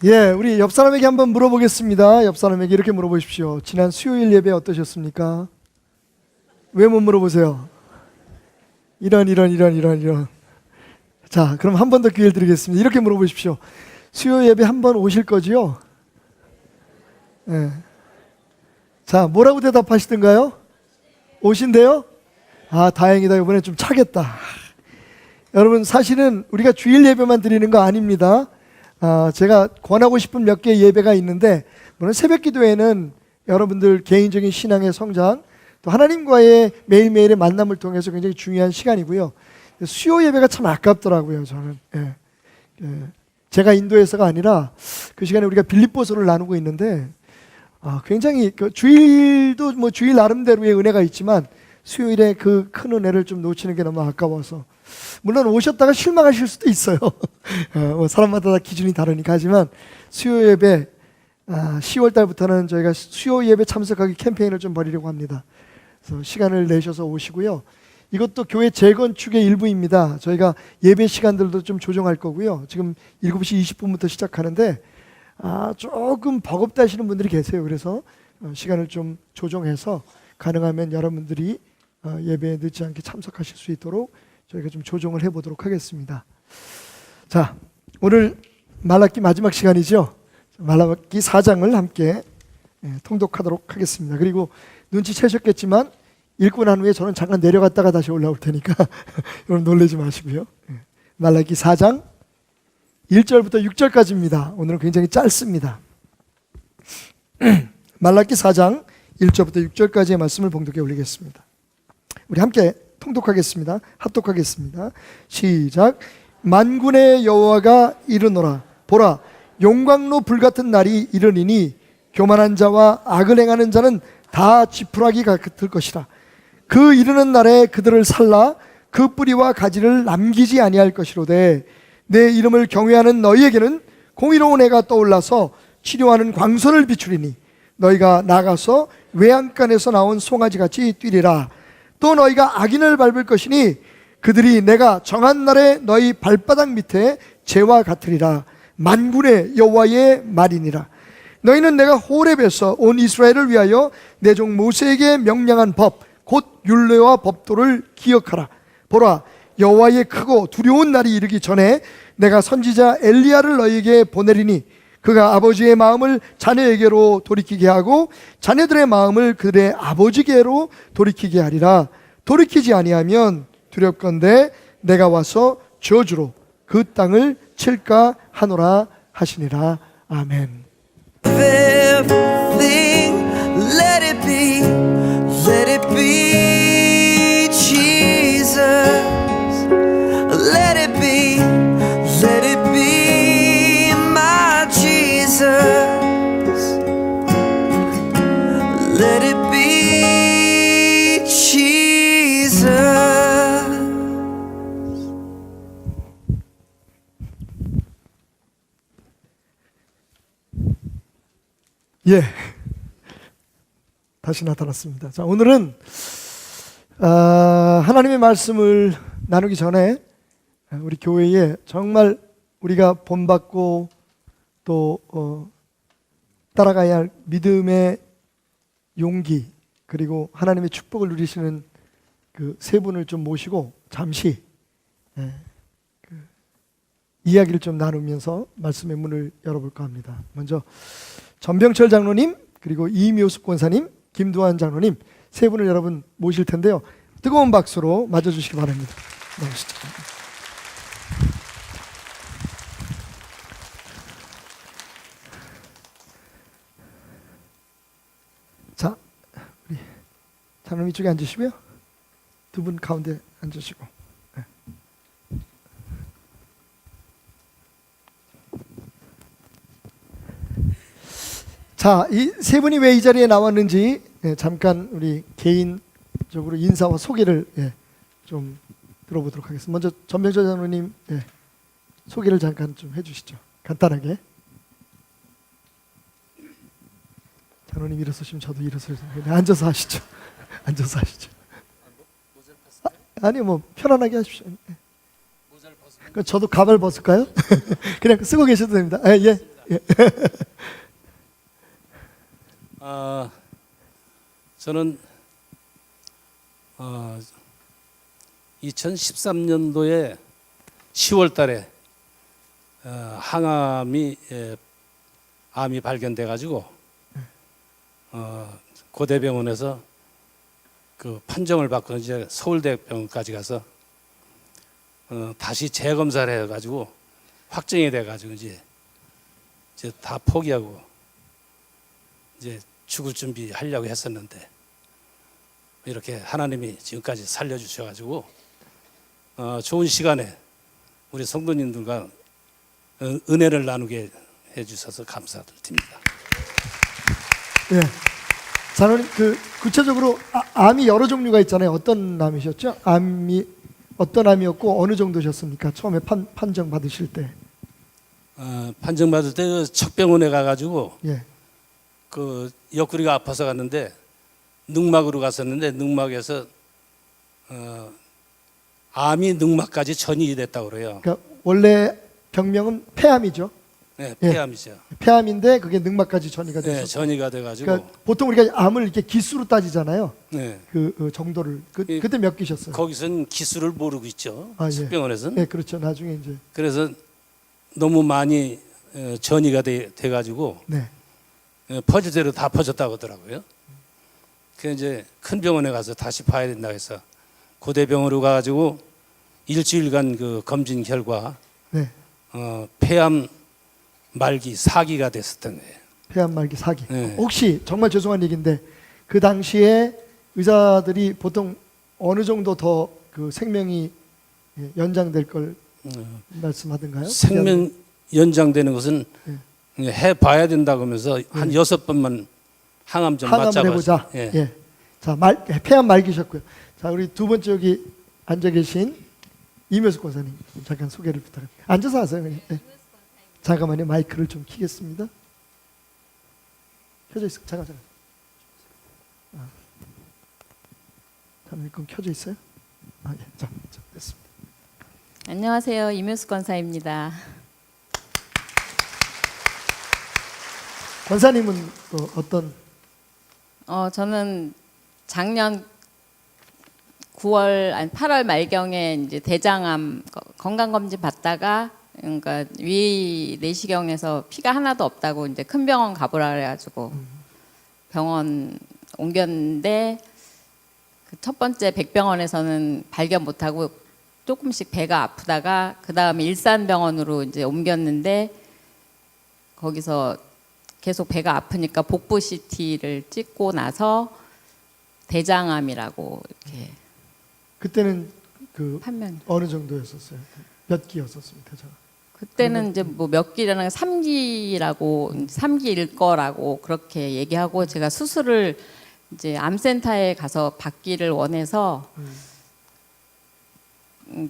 예, 우리 옆 사람에게 한번 물어보겠습니다. 옆 사람에게 이렇게 물어보십시오. 지난 수요일 예배 어떠셨습니까? 왜 못 물어보세요? 이런. 자, 그럼 한 번 더 기회를 드리겠습니다. 이렇게 물어보십시오. 수요 예배 한 번 오실 거지요? 예. 자, 뭐라고 대답하시던가요? 오신대요? 아, 다행이다. 이번에 좀 차겠다. 여러분, 사실은 우리가 주일 예배만 드리는 거 아닙니다. 제가 권하고 싶은 몇 개의 예배가 있는데, 물론 새벽 기도회는 여러분들 개인적인 신앙의 성장, 또 하나님과의 매일매일의 만남을 통해서 굉장히 중요한 시간이고요. 수요 예배가 참 아깝더라고요, 저는. 제가 인도에서가 아니라 그 시간에 우리가 빌립보서를 나누고 있는데, 굉장히 주일도 뭐 주일 나름대로의 은혜가 있지만 수요일에 그 큰 은혜를 좀 놓치는 게 너무 아까워서, 물론 오셨다가 실망하실 수도 있어요. 뭐 사람마다 다 기준이 다르니까. 하지만 수요 예배 10월 달부터는 저희가 수요 예배 참석하기 캠페인을 좀 벌이려고 합니다. 그래서 시간을 내셔서 오시고요. 이것도 교회 재건축의 일부입니다. 저희가 예배 시간들도 좀 조정할 거고요. 지금 7시 20분부터 시작하는데 조금 버겁다 하시는 분들이 계세요. 그래서 시간을 좀 조정해서 가능하면 여러분들이 예배에 늦지 않게 참석하실 수 있도록 저희가 좀 조정을 해보도록 하겠습니다. 자, 오늘 말라기 마지막 시간이죠. 말라기 4장을 함께 통독하도록 하겠습니다. 그리고 눈치채셨겠지만 읽고 난 후에 저는 잠깐 내려갔다가 다시 올라올 테니까 여러분 놀라지 마시고요. 말라기 4장 1절부터 6절까지입니다. 오늘은 굉장히 짧습니다. 말라기 4장 1절부터 6절까지의 말씀을 봉독해 올리겠습니다. 우리 함께 통독하겠습니다. 합독하겠습니다. 시작. 만군의 여호와가 이르노라. 보라, 용광로 불같은 날이 이르니니 교만한 자와 악을 행하는 자는 다 지푸라기 같을 것이라. 그 이르는 날에 그들을 살라 그 뿌리와 가지를 남기지 아니할 것이로되, 내 이름을 경외하는 너희에게는 공의로운 해가 떠올라서 치료하는 광선을 비추리니 너희가 나가서 외양간에서 나온 송아지같이 뛰리라. 또 너희가 악인을 밟을 것이니 그들이 내가 정한 날에 너희 발바닥 밑에 재와 같으리라. 만군의 여호와의 말이니라. 너희는 내가 호렙에서 온 이스라엘을 위하여 내 종 모세에게 명령한 법, 곧 율례와 법도를 기억하라. 보라, 여호와의 크고 두려운 날이 이르기 전에 내가 선지자 엘리야를 너희에게 보내리니 그가 아버지의 마음을 자녀에게로 돌이키게 하고 자녀들의 마음을 그들의 아버지께로 돌이키게 하리라. 돌이키지 아니하면 두렵건대 내가 와서 저주로 그 땅을 칠까 하노라 하시니라. 아멘. Everything, let it be Jesus. Let it be my Jesus. Let it be Jesus. 예, 다시 나타났습니다. 자, 오늘은 하나님의 말씀을 나누기 전에 우리 교회에 정말 우리가 본받고 또 따라가야 할 믿음의 용기, 그리고 하나님의 축복을 누리시는 그 세 분을 좀 모시고 잠시 이야기를 좀 나누면서 말씀의 문을 열어볼까 합니다. 먼저 전병철 장로님, 그리고 이묘숙 권사님, 김두한 장로님 세 분을 여러분 모실 텐데요. 뜨거운 박수로 맞아주시기 바랍니다. 나오시죠. 자, 우리 장로님 이쪽에 앉으시고요. 두 분 가운데 앉으시고. 자, 이 세 분이 왜 이 자리에 나왔는지 잠깐 우리 개인적으로 인사와 소개를 좀 들어보도록 하겠습니다. 먼저 전병철 장로님 소개를 잠깐 좀 해주시죠. 간단하게. 장로님 일어서시면 저도 일어서요. 앉아서 하시죠. 앉아서 하시죠. 아니 뭐 편안하게 하십시오. 저도 가발 벗을까요? 그냥 쓰고 계셔도 됩니다. 예. 저는 2013년도에 10월달에 항암이 암이 발견돼 가지고 고대병원에서 그 판정을 받고 이제 서울대병원까지 가서 다시 재검사를 해가지고 확정이 돼가지고 이제 다 포기하고 이제 죽을 준비하려고 했었는데 이렇게 하나님이 지금까지 살려주셔가지고 좋은 시간에 우리 성도님들과 은혜를 나누게 해주셔서 감사드립니다. 예. 자노님 그 구체적으로 암이 여러 종류가 있잖아요. 어떤 암이셨죠? 암이 어떤 암이었고 어느 정도셨습니까? 처음에 판정 받으실 때. 판정 받을 때 그 척병원에 가가지고 예. 그 옆구리가 아파서 갔는데 늑막으로 갔었는데 늑막에서 암이 늑막까지 전이가 됐다고 그래요. 그러니까 원래 병명은 폐암이죠. 네, 폐암이죠. 폐암인데 그게 늑막까지 전이가 됐었고. 네, 전이가 돼가지고. 그러니까 보통 우리가 암을 이렇게 기수로 따지잖아요. 네. 그 정도를 그때 몇 기셨어요? 거기서는 기수를 모르고 있죠. 아, 예. 척병원에서는. 네, 그렇죠. 나중에 이제. 그래서 너무 많이 전이가 돼가지고 네. 퍼질 대로 다 퍼졌다고 하더라고요. 그 이제 큰 병원에 가서 다시 봐야 된다 해서 고대병원으로 가가지고 일주일간 그 검진 결과 네. 폐암 말기 4기가 됐었던 거예요. 폐암 말기 4기. 네. 혹시 정말 죄송한 얘기인데 그 당시에 의사들이 보통 어느 정도 더 그 생명이 연장될 걸 말씀하던가요? 생명 연장되는 것은 해봐야 된다고 하면서 한 6번만 항암 좀 항암을 맞잡아서. 해보자. 예. 예. 자, 폐암 말기셨고요. 자, 우리 두 번째 여기 앉아 계신 이묘숙 권사님 잠깐 소개를 부탁합니다. 앉아서 하세요. 예. 잠깐만요. 마이크를 좀 켜겠습니다. 켜져 있어. 잠깐. 잠깐 그럼 켜져 있어요? 예. 자, 됐습니다. 안녕하세요. 이묘숙 권사입니다. 권사님은 어떤? 저는 작년 8월 말경에 이제 대장암 건강검진 받다가 그러니까 위 내시경에서 피가 하나도 없다고 이제 큰 병원 가보라 그래가지고 병원 옮겼는데 그 첫 번째 백병원에서는 발견 못하고 조금씩 배가 아프다가 그 다음에 일산병원으로 이제 옮겼는데 거기서 계속 배가 아프니까 복부 CT를 찍고 나서 대장암이라고 이렇게 그때는 그 판명. 어느 정도였었어요? 몇 기였었습니까? 대장? 그때는 이제 뭐 몇 기라는 3기라고 3기일 거라고 그렇게 얘기하고 제가 수술을 이제 암센터에 가서 받기를 원해서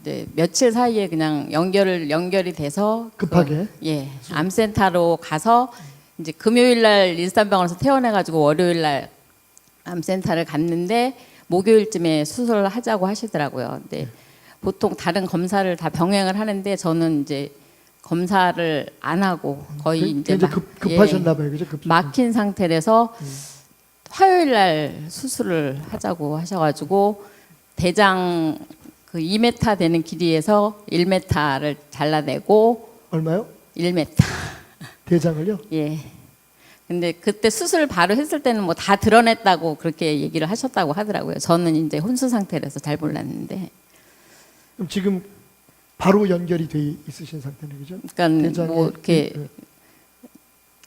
이제 며칠 사이에 그냥 연결이 돼서 급하게? 예, 암센터로 가서 이제 금요일 날 일산병원에서 퇴원해가지고 월요일 날 암센터를 갔는데 목요일쯤에 수술을 하자고 하시더라고요. 근데 보통 다른 검사를 다 병행을 하는데 저는 이제 검사를 안 하고 거의 이제 급하셨나 봐요, 그죠? 막힌 상태라서 화요일 날 수술을 하자고 하셔가지고 대장 그 2m 되는 길이에서 1m를 잘라내고 얼마요? 1m. 대장을요? 예. 근데 그때 수술 바로 했을 때는 뭐 다 드러냈다고 그렇게 얘기를 하셨다고 하더라고요. 저는 이제 혼수 상태라서 잘 몰랐는데. 그럼 지금 바로 연결이 돼 있으신 상태네, 그죠? 그러니까 뭐 이렇게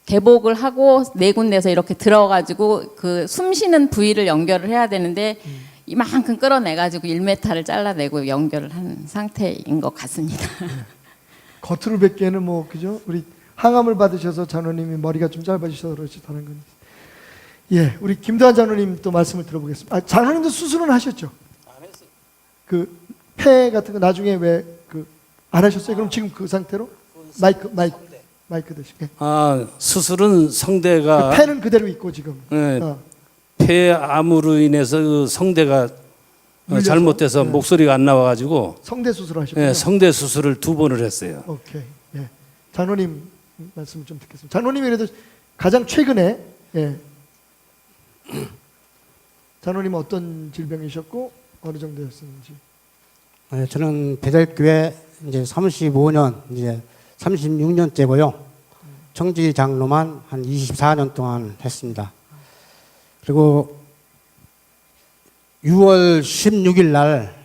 개복을 하고 네 군데서 이렇게 들어가지고 그 숨 쉬는 부위를 연결을 해야 되는데 이만큼 끌어내가지고 1m를 잘라내고 연결을 한 상태인 것 같습니다. 겉으로 뵙기에는 뭐 그죠? 우리 항암을 받으셔서 장로님이 머리가 좀 짧아지셔서 그렇지 다른 건. 예, 우리 김도환 장로님 또 말씀을 들어보겠습니다. 장로님도 수술은 하셨죠? 안 했어요. 그 폐 같은 거 나중에 왜 그 안 하셨어요? 그럼 지금 그 상태로 마이크 드시게. 수술은 성대가 그 폐는 그대로 있고 지금. 네, 폐암으로 인해서 그 성대가 눌려서? 잘못돼서 네. 목소리가 안 나와가지고 성대 수술하셨군요. 성대 수술을 2번을 했어요. 오케이. 예. 장로님 말씀을 좀 듣겠습니다. 장로님이 그래도 가장 최근에 장로님은 어떤 질병이셨고 어느 정도였는지. 저는 배달교회 이제 35년, 이제 36년째고요. 청지 장로만 한 24년 동안 했습니다. 그리고 6월 16일 날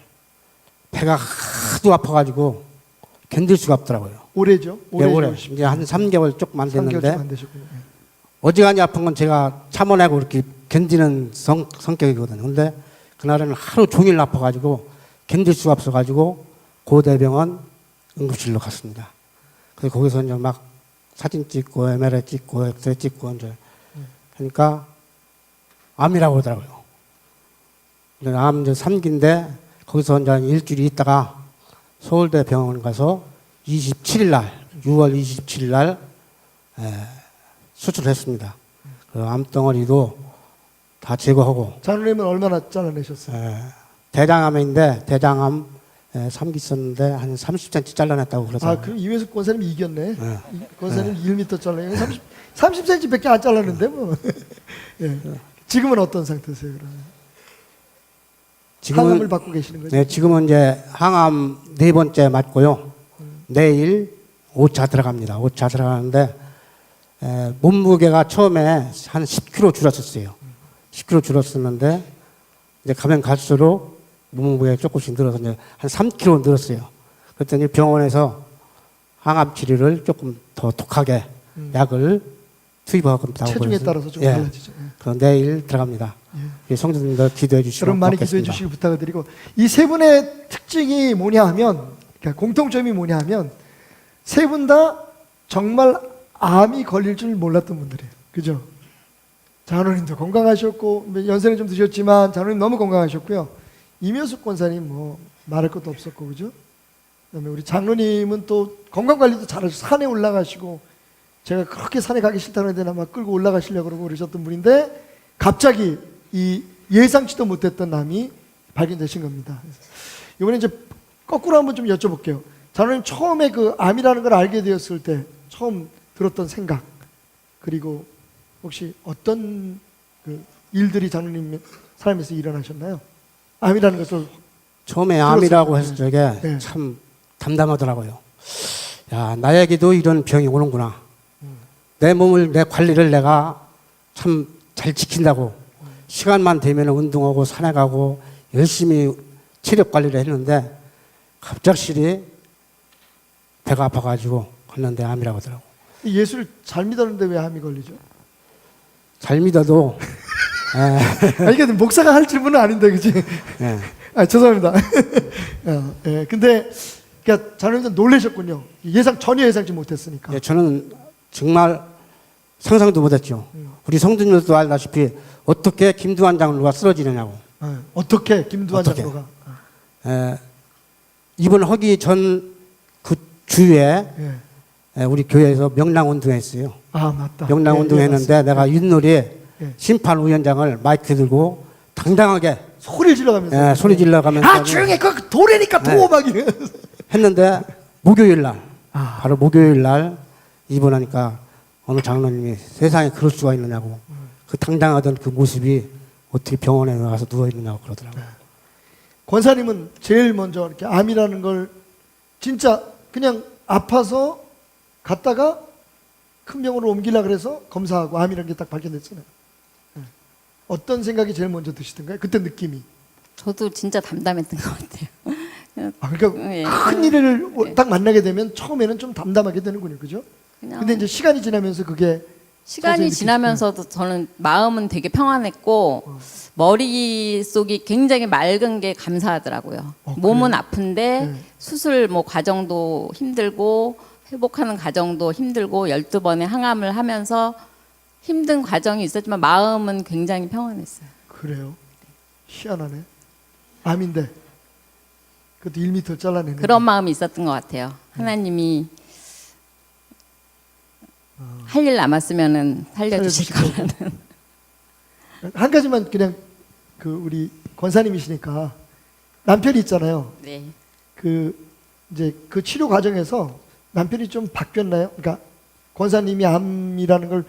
배가 하도 아파가지고 견딜 수가 없더라고요. 올해죠? 네, 올해. 이제 한 3개월 조금 안 3개월 좀 됐는데 안 되셨군요. 어지간히 아픈 건 제가 참아내고 이렇게 견디는 성격이거든요. 근데 그날은 하루 종일 아파가지고 견딜 수가 없어가지고 고대병원 응급실로 갔습니다. 그래서 거기서 이제 막 사진 찍고 MRI 찍고 엑스레이 찍고 이제 하니까 암이라고 그러더라고요. 근데 암 이제 3기인데 거기서 이제 일주일 있다가 서울대 병원 가서 27일 날, 6월 27일 날 수술했습니다. 그 암덩어리도 다 제거하고. 장로님은 얼마나 잘라내셨어요? 대장암인데 대장암 3기 있었는데 한 30cm 잘라냈다고 그러더라고요. 그럼 이회숙 권사님이 이겼네. 권사님 1m 잘라내. 30cm밖에 안 잘랐는데 뭐. 예. 지금은 어떤 상태세요? 그러면? 항암을 받고 계시는 거죠? 네, 지금은 이제 항암 4번째 맞고요. 내일 5차 들어갑니다. 5차 들어가는데 몸무게가 처음에 한 10kg 줄었었어요. 10kg 줄었었는데 이제 가면 갈수록 몸무게가 조금씩 늘어서 이제 한 3kg 늘었어요. 그랬더니 병원에서 항암 치료를 조금 더 독하게 약을 투입하고 있다고 체중에 그래서, 따라서 좀 달라지죠. 그 내일 들어갑니다. 성도님들 기도해 주시면 여러분 많이 기도해 주시기 부탁을 드리고, 이 세 분의 특징이 뭐냐 하면, 그러니까 공통점이 뭐냐 하면, 세 분 다 정말 암이 걸릴 줄 몰랐던 분들이에요. 그죠? 장로님도 건강하셨고, 연세는 좀 드셨지만 장로님 너무 건강하셨고요. 임효숙 권사님 뭐 말할 것도 없었고, 그죠? 그다음에 우리 장로님은 또 건강 관리도 잘하셔서 산에 올라가시고, 제가 그렇게 산에 가기 싫다는 데나 막 끌고 올라가시려고 그러고 그러셨던 분인데, 갑자기 이 예상치도 못했던 암이 발견되신 겁니다. 이번에 이제 거꾸로 한번 좀 여쭤볼게요. 장로님 처음에 그 암이라는 걸 알게 되었을 때 처음 들었던 생각, 그리고 혹시 어떤 그 일들이 장로님 삶에서 일어나셨나요? 암이라는 것을 처음에 암이라고 했을 적에 네. 참 담담하더라고요. 야, 나에게도 이런 병이 오는구나. 내 몸을, 내 관리를 내가 참 잘 지킨다고. 시간만 되면 운동하고 산에 가고 열심히 체력 관리를 했는데 갑작스레 배가 아파가지고 갔는데 암이라고 하더라고. 예수를 잘 믿었는데 왜 암이 걸리죠? 잘 믿어도 이게 목사가 할 질문은 아닌데, 그지? 죄송합니다. 근데 그러니까 장로님도 놀라셨군요. 전혀 예상치 못했으니까. 예, 저는 정말 상상도 못했죠. 우리 성도님들도 알다시피 어떻게 김두한 장로가 쓰러지느냐고. 어떻게 김두한 어떻게? 장로가? 입원하기 전 그 주에 우리 교회에서 명랑운동했어요. 맞다. 명랑운동했는데 내가 윷놀이 예. 심판위원장을 마이크 들고 당당하게 소리를 질러가면서. 소리 질러가면서 조용히 그 도래니까 도막 했는데 목요일 날 바로 목요일 날 입원하니까 어느 장로님이 세상에 그럴 수가 있느냐고 그 당당하던 그 모습이 어떻게 병원에 나가서 누워 있느냐고 그러더라고요. 권사님은 제일 먼저 이렇게 암이라는 걸 진짜 그냥 아파서 갔다가 큰 병원으로 옮기려고 그래서 검사하고 암이라는 게 딱 발견됐잖아요. 어떤 생각이 제일 먼저 드시던가요? 그때 느낌이. 저도 진짜 담담했던 것 같아요. 그러니까 예. 큰 일을 딱 만나게 되면 처음에는 좀 담담하게 되는군요. 그죠? 근데 이제 시간이 지나면서 그게 시간이 지나면서도 저는 마음은 되게 평안했고 머릿속이 굉장히 맑은 게 감사하더라고요. 몸은 아픈데 수술 뭐 과정도 힘들고 회복하는 과정도 힘들고 12번의 항암을 하면서 힘든 과정이 있었지만 마음은 굉장히 평안했어요. 그래요? 희한하네. 암인데 그것도 1m 잘라내는 그런 마음이 있었던 것 같아요. 하나님이 할 일 남았으면은 살려주실 거라는. 한 가지만 그냥 그 우리 권사님이시니까 남편이 있잖아요. 네. 그 이제 그 치료 과정에서 남편이 좀 바뀌었나요? 그러니까 권사님이 암이라는 걸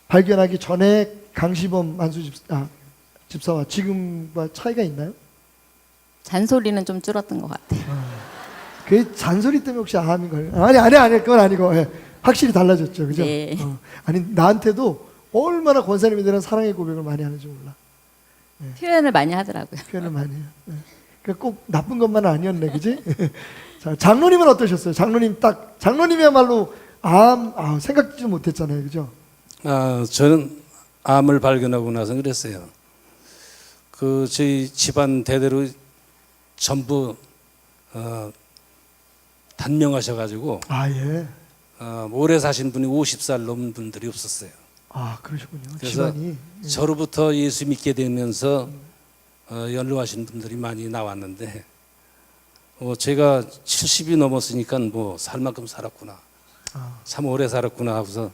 발견하기 전에 강시범 집사와 지금과 차이가 있나요? 잔소리는 좀 줄었던 것 같아요. 그 잔소리 때문에 혹시 암인 거예요? 아니 그건 아니고 예. 확실히 달라졌죠, 그죠? 네. 아니 나한테도 얼마나 권사님에 대한 사랑의 고백을 많이 하는지 몰라. 표현을 많이 하더라고요. 표현을 많이 해요. 예. 그러니까 꼭 나쁜 것만은 아니었네, 그지? 자, 장로님은 어떠셨어요? 장로님이야말로 생각지도 못했잖아요, 그죠? 저는 암을 발견하고 나서 그랬어요. 저희 집안 대대로 전부 단명하셔가지고 예. 오래 사신 분이 50살 넘은 분들이 없었어요. 그러시군요. 그래서 집안이. 저로부터 예수 믿게 되면서 연로하신 분들이 많이 나왔는데 제가 70이 넘었으니까 뭐 살 만큼 살았구나. 참 오래 살았구나 하고서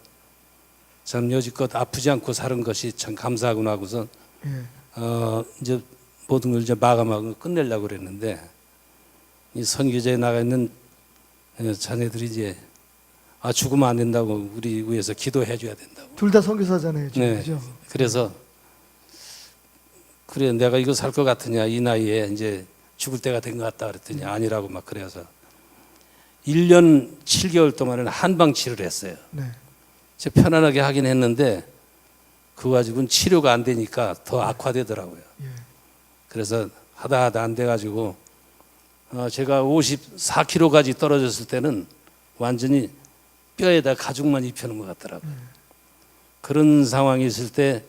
참 여지껏 아프지 않고 사는 것이 참 감사하구나 하고서 예. 이제 모든 걸 이제 마감하고 끝내려고 그랬는데 이 선교제에 나가 있는 자네들이 이제 죽으면 안 된다고 우리 위해서 기도해 줘야 된다고. 둘 다 선교사잖아요, 지금, 네. 그죠? 그래서 그래 내가 이거 살 것 같으냐 이 나이에 이제 죽을 때가 된 것 같다 그랬더니 아니라고 막 그래서 1년 7개월 동안은 한방 치료를 했어요. 네. 제가 편안하게 하긴 했는데 그거 가지고는 치료가 안 되니까 더 악화되더라고요. 예. 그래서 하다 안 돼가지고 제가 54kg까지 떨어졌을 때는 완전히 뼈에다 가죽만 입혀놓은 것 같더라고요. 그런 상황이 있을 때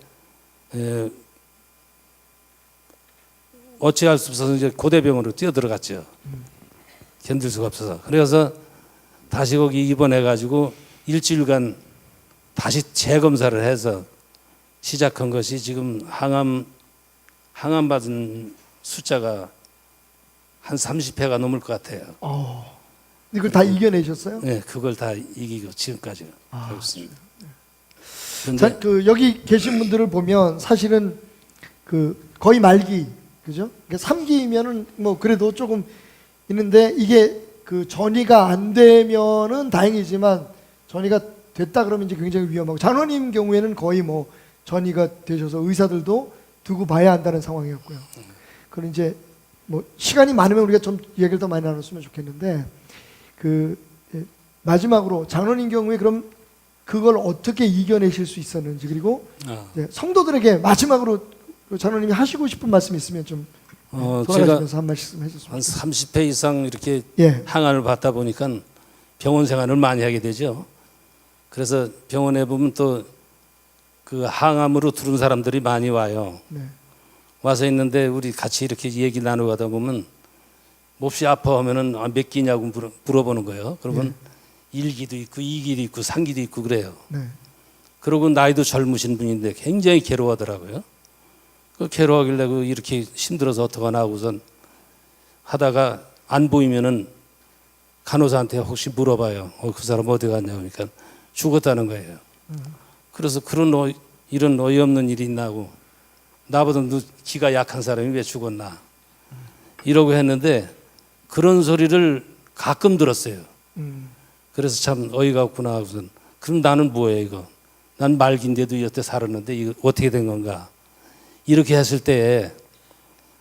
어찌할 수 없어서 이제 고대병원으로 뛰어들어갔죠. 견딜 수가 없어서. 그래서 다시 거기 입원해가지고 일주일간 다시 재검사를 해서 시작한 것이 지금 항암 받은 숫자가 한 30회가 넘을 것 같아요. 이걸 다 이겨내셨어요? 네, 그걸 다 이기고 지금까지 하고 있습니다. 자, 여기 계신 분들을 보면 사실은 거의 말기, 그죠? 3기면은 뭐 그래도 조금 있는데 이게 전이가 안 되면은 다행이지만 전이가 됐다 그러면 이제 굉장히 위험하고 장로님 경우에는 거의 뭐 전이가 되셔서 의사들도 두고 봐야 한다는 상황이었고요. 그럼 이제 뭐 시간이 많으면 우리가 좀 얘기를 더 많이 나눴으면 좋겠는데 마지막으로 장로님 경우에 그럼 그걸 어떻게 이겨내실 수 있었는지 그리고 성도들에게 마지막으로 장로님이 하시고 싶은 말씀 있으면 좀 돌아가시면서 한 말씀 해주시면 한 30회 이상 이렇게 예. 항암을 받다 보니까 병원 생활을 많이 하게 되죠. 그래서 병원에 보면 또 그 항암으로 들은 사람들이 많이 와요. 네. 와서 있는데 우리 같이 이렇게 얘기 나누다 보면 몹시 아파하면은 몇 기냐고 물어보는 거예요. 그러면 1기도 있고 2기도 있고 3기도 있고 그래요. 네. 그러고 나이도 젊으신 분인데 굉장히 괴로워하더라고요. 그 괴로워하길래 이렇게 힘들어서 어떡하나 하고선 하다가 안 보이면은 간호사한테 혹시 물어봐요. 그 사람 어디 갔냐 그러니까 죽었다는 거예요. 그래서 이런 어이없는 일이 있나고 나보다 기가 약한 사람이 왜 죽었나 이러고 했는데 그런 소리를 가끔 들었어요. 그래서 참 어이가 없구나 하고선 그럼 나는 뭐예요 이거 난 말기인데도 여태 살았는데 이거 어떻게 된 건가 이렇게 했을 때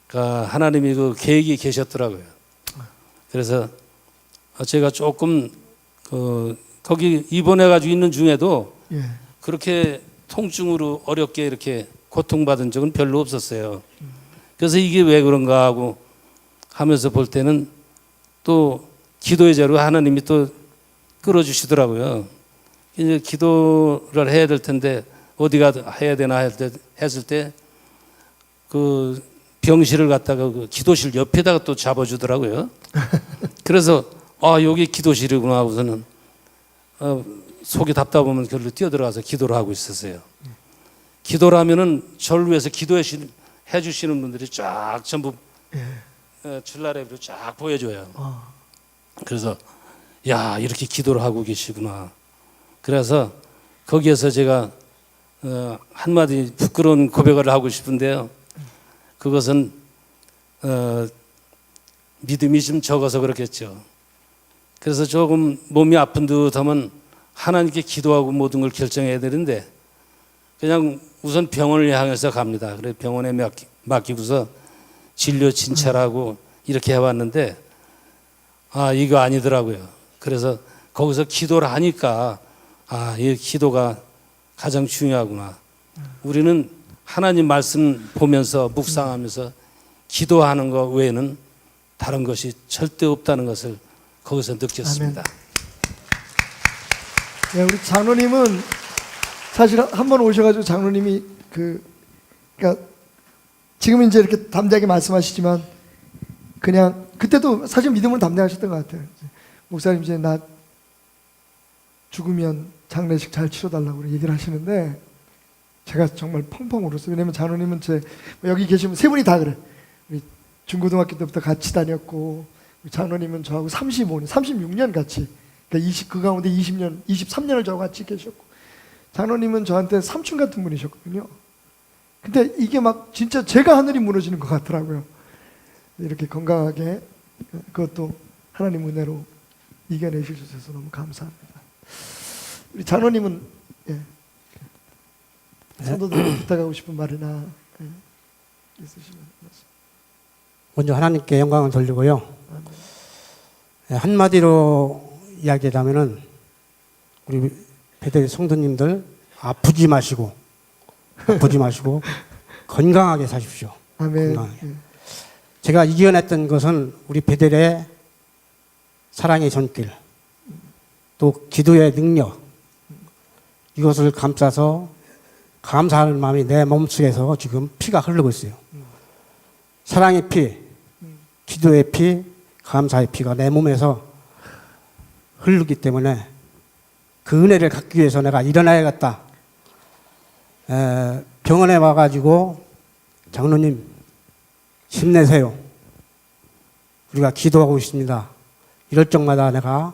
하나님이 그 계획이 계셨더라고요. 그래서 제가 조금 거기 입원해가지고 있는 중에도 예. 그렇게 통증으로 어렵게 이렇게 고통받은 적은 별로 없었어요. 그래서 이게 왜 그런가 하고 하면서 볼 때는 또 기도의 자로 하나님이 또 끌어주시더라고요. 이제 기도를 해야 될 텐데 어디가 해야 되나 했을 때 그 병실을 갖다가 그 기도실 옆에다가 또 잡아주더라고요. 그래서 여기 기도실이구나 하고서는 속이 답답하면 결로 뛰어들어가서 기도를 하고 있었어요. 기도를 하면은 저를 위해서 기도해 주시는 분들이 쫙 전부 줄라랩으로 쫙 보여줘요. 그래서 야 이렇게 기도를 하고 계시구나. 그래서 거기에서 제가 한마디 부끄러운 고백을 하고 싶은데요. 그것은 믿음이 좀 적어서 그렇겠죠. 그래서 조금 몸이 아픈 듯하면 하나님께 기도하고 모든 걸 결정해야 되는데 그냥 우선 병원을 향해서 갑니다. 그래 병원에 맡기고서 진료 진찰하고 이렇게 해왔는데 아 이거 아니더라고요. 그래서 거기서 기도를 하니까 아 이 기도가 가장 중요하구나. 우리는 하나님 말씀 보면서 묵상하면서 기도하는 것 외에는 다른 것이 절대 없다는 것을 거기서 느꼈습니다. 네, 우리 장로님은 사실 한 번 오셔가지고 장로님이 그러니까 지금 이제 이렇게 담대하게 말씀하시지만 그냥 그때도 사실 믿음으로 담대하셨던 것 같아요. 목사님 이제 나 죽으면 장례식 잘 치러달라고 얘기를 하시는데 제가 정말 펑펑 울었어요. 왜냐면 장로님은 여기 계시면 세 분이 다 그래. 우리 중고등학교 때부터 같이 다녔고 우리 장로님은 저하고 35년, 36년 같이 그러니까 그 가운데 20년, 23년을 저하고 같이 계셨고 장로님은 저한테 삼촌 같은 분이셨거든요. 근데 이게 막 진짜 제가 하늘이 무너지는 것 같더라고요. 이렇게 건강하게 그것도 하나님 은혜로 이겨내실 수 있어서 너무 감사합니다. 우리 장로님은 성도들 부탁하고 싶은 말이나 있으시면 말씀. 먼저 하나님께 영광을 돌리고요. 한마디로 이야기하자면은 우리 베델 성도님들 아프지 마시고 건강하게 사십시오. 아멘. 건강하게. 제가 이겨냈던 것은 우리 베델의 사랑의 손길, 또 기도의 능력, 이것을 감싸서 감사하는 마음이 내 몸속에서 지금 피가 흐르고 있어요. 사랑의 피, 기도의 피, 감사의 피가 내 몸에서 흐르기 때문에 그 은혜를 갖기 위해서 내가 일어나야겠다. 병원에 와가지고 장로님 힘내세요. 우리가 기도하고 있습니다. 이럴 적마다 내가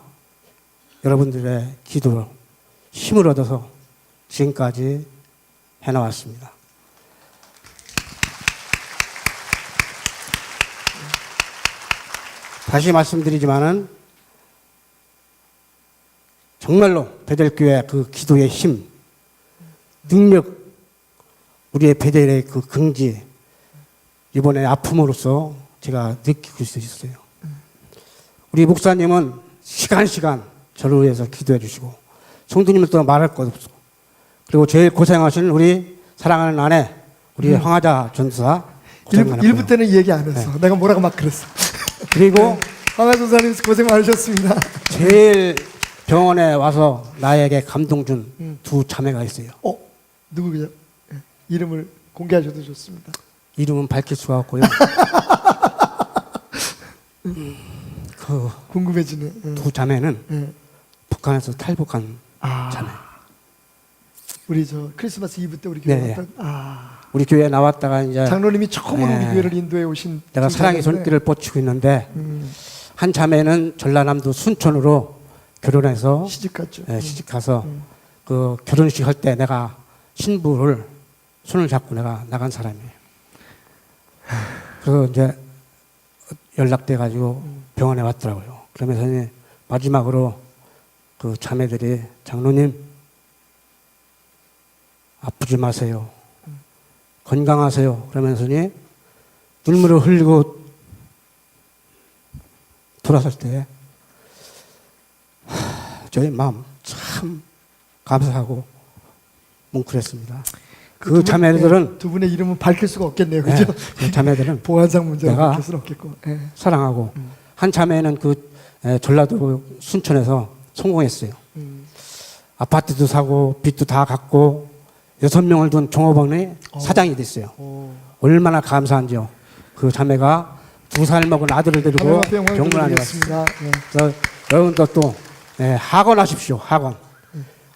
여러분들의 기도로 힘을 얻어서 지금까지 해나왔습니다. 다시 말씀드리지만은 정말로 베델교회 그 기도의 힘, 능력, 우리의 베델의 그 긍지, 이번에 아픔으로써 제가 느끼고 있어요. 우리 목사님은 시간 저를 위해서 기도해 주시고, 성도님은 또 말할 것 없고, 그리고 제일 고생하신 우리 사랑하는 아내, 우리 황하자 전사. 일부 때는 얘기 안 했어. 내가 뭐라고 막 그랬어. 그리고 황하 전사님 고생 많으셨습니다. 제일 병원에 와서 나에게 감동 준 두 자매가 있어요. 누구죠? 이름을 공개하셔도 좋습니다. 이름은 밝힐 수가 없고요. 그 궁금해지네. 두 자매는 북한에서 탈북한 자매. 우리 저 크리스마스 이브 때 우리 교회 네. 왔다. 우리 교회에 나왔다가 이제 장로님이 처음으로 네. 우리 교회를 인도해 오신 내가 두 사랑의 자매인데, 손길을 뻗치고 있는데 한 자매는 전라남도 순천으로 결혼해서 시집갔죠. 시집가서 그 결혼식 할 때 내가 신부를 손을 잡고 내가 나간 사람이에요. 그래서 이제 연락돼 가지고 병원에 왔더라고요. 그러면서 이제 마지막으로 그 자매들이 장로님 아프지 마세요. 건강하세요. 그러면서니 눈물을 흘리고 돌아설 때 저희 마음 참 감사하고 뭉클했습니다. 그 자매들은 두 분의 이름은 밝힐 수가 없겠네요. 그죠? 그 자매들은 보안상 문제가 내가 밝힐 수는 없겠고. 사랑하고 한 자매는 그 전라도 순천에서 성공했어요. 아파트도 사고 빚도 다 갚고 6명을 둔 종업원의 사장이 됐어요. 얼마나 감사한지요. 그 자매가 2살 먹은 아들을 데리고 병문안에 왔습니다. 그래서 여러분도 또 학원하십시오.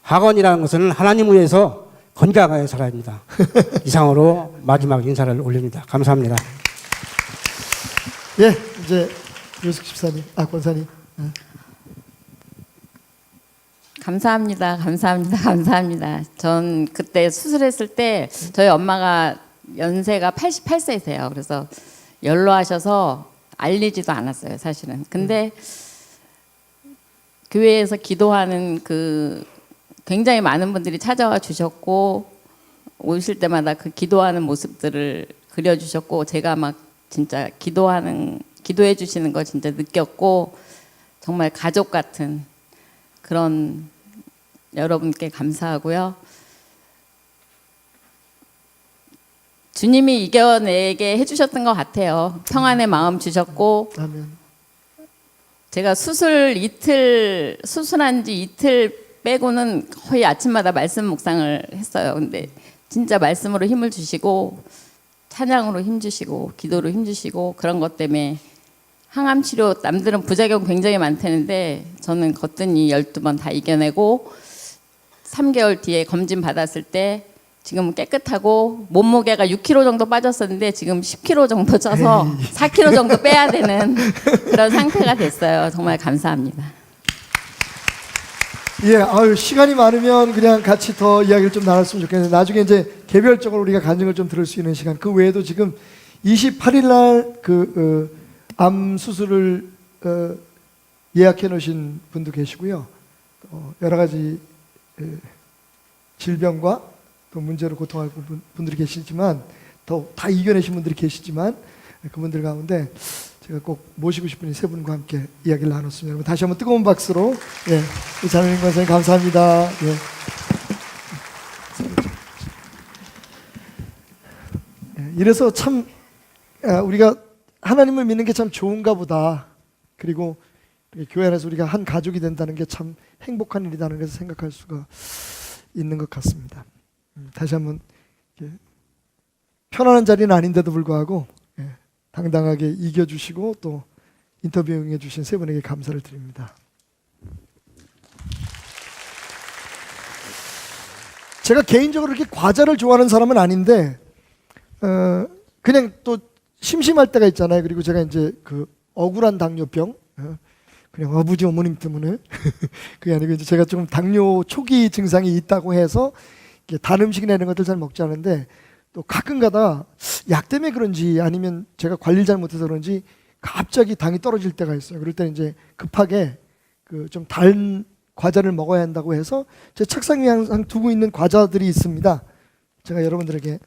학원이라는 것은 하나님을 위해서 건강하게 살아야 합니다. 이상으로 마지막 인사를 올립니다. 감사합니다. 예, 이제 요숙 집사님, 권사님. 감사합니다. 전 그때 수술했을 때 저희 엄마가 연세가 88세세요. 그래서 연로하셔서 알리지도 않았어요, 사실은. 근데 교회에서 기도하는 그 굉장히 많은 분들이 찾아와 주셨고 오실 때마다 그 기도하는 모습들을 그려주셨고 제가 막 진짜 기도해 주시는 거 진짜 느꼈고 정말 가족 같은 그런 여러분께 감사하고요. 주님이 이겨내게 해주셨던 것 같아요. 평안의 마음 주셨고 아멘. 제가 수술한 지 이틀 빼고는 거의 아침마다 말씀 묵상을 했어요. 근데 진짜 말씀으로 힘을 주시고 찬양으로 힘 주시고 기도로 힘 주시고 그런 것 때문에 항암 치료 남들은 부작용 굉장히 많다는데 저는 거뜬히 12번 다 이겨내고 3개월 뒤에 검진 받았을 때 지금 깨끗하고 몸무게가 6kg 정도 빠졌었는데 지금 10kg 정도 쪄서 4kg 정도 빼야 되는 그런 상태가 됐어요. 정말 감사합니다. 예, 아유, 시간이 많으면 그냥 같이 더 이야기를 좀 나눴으면 좋겠는데 나중에 이제 개별적으로 우리가 간증을 좀 들을 수 있는 시간. 그 외에도 지금 28일 날 암 수술을 예약해 놓으신 분도 계시고요. 여러 가지 질병과 또 문제로 고통하는 분들이 계시지만 더 다 이겨내신 분들이 계시지만 그분들 가운데 제가 꼭 모시고 싶은 이 세 분과 함께 이야기를 나눴습니다. 여러분 다시 한번 뜨거운 박수로 이 장로님 권사님 감사합니다. 이래서 참 우리가 하나님을 믿는 게 참 좋은가 보다. 그리고 교회 안에서 우리가 한 가족이 된다는 게 참 행복한 일이라는 것을 생각할 수가 있는 것 같습니다. 다시 한번 편안한 자리는 아닌데도 불구하고 당당하게 이겨주시고 또 인터뷰 응해주신 세 분에게 감사를 드립니다. 제가 개인적으로 그렇게 과자를 좋아하는 사람은 아닌데 그냥 또 심심할 때가 있잖아요. 그리고 제가 이제 그 억울한 당뇨병 그냥 아버지 어머님 때문에 그게 아니고 이제 제가 좀 당뇨 초기 증상이 있다고 해서 단 음식이나 이런 것들 잘 먹지 않은데 또 가끔가다 약 때문에 그런지 아니면 제가 관리를 잘못해서 그런지 갑자기 당이 떨어질 때가 있어요. 그럴 때는 이제 급하게 그 좀 단 과자를 먹어야 한다고 해서 제 책상 위에 항상 두고 있는 과자들이 있습니다. 제가 여러분들에게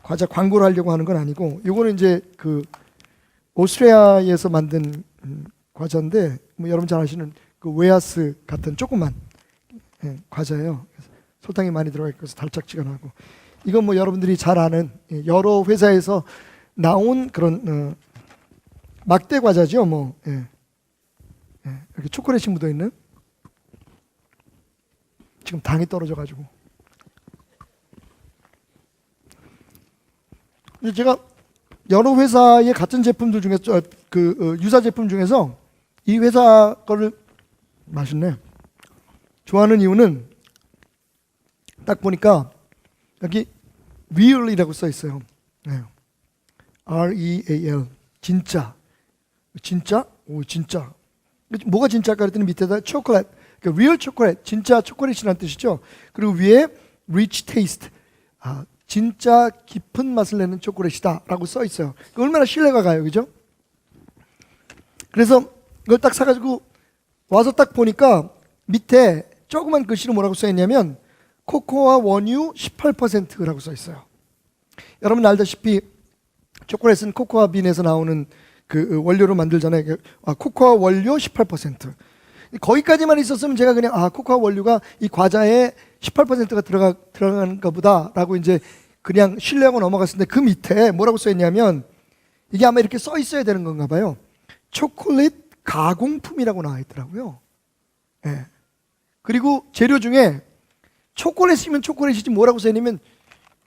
과자 광고를 하려고 하는 건 아니고 요거는 이제 그 오스트리아에서 만든 과자인데 뭐 여러분 잘 아시는 그 웨하스 같은 조그만 과자예요. 설탕이 많이 들어가 있어서 달짝지근하고 이건 뭐 여러분들이 잘 아는 여러 회사에서 나온 그런 막대 과자죠. 뭐 이렇게 초콜릿이 묻어 있는 지금 당이 떨어져 가지고 제가 여러 회사의 같은 제품들 중에서 유사 제품 중에서 이 회사 거를 맛있네. 좋아하는 이유는 딱 보니까 여기 real이라고 써 있어요. R-E-A-L 진짜. 진짜? 오 진짜. 뭐가 진짜일까 그랬더니 밑에다 초콜릿, 그러니까 real 초콜릿, 진짜 초콜릿이라는 뜻이죠. 그리고 위에 rich taste, 진짜 깊은 맛을 내는 초콜릿이다라고 써 있어요. 얼마나 신뢰가 가요, 그죠? 그래서 이걸 딱 사가지고 와서 딱 보니까 밑에 조그만 글씨로 뭐라고 써 있냐면 코코아 원유 18%라고 써 있어요. 여러분 알다시피 초콜릿은 코코아 빈에서 나오는 그 원료로 만들잖아요. 코코아 원료 18%. 거기까지만 있었으면 제가 그냥 코코아 원료가 이 과자에 18%가 들어가는가 보다라고 이제 그냥 신뢰하고 넘어갔을 때 그 밑에 뭐라고 써 있냐면 이게 아마 이렇게 써 있어야 되는 건가 봐요. 초콜릿 가공품이라고 나와 있더라고요. 그리고 재료 중에 초콜릿이면 초콜릿이지 뭐라고 써 있냐면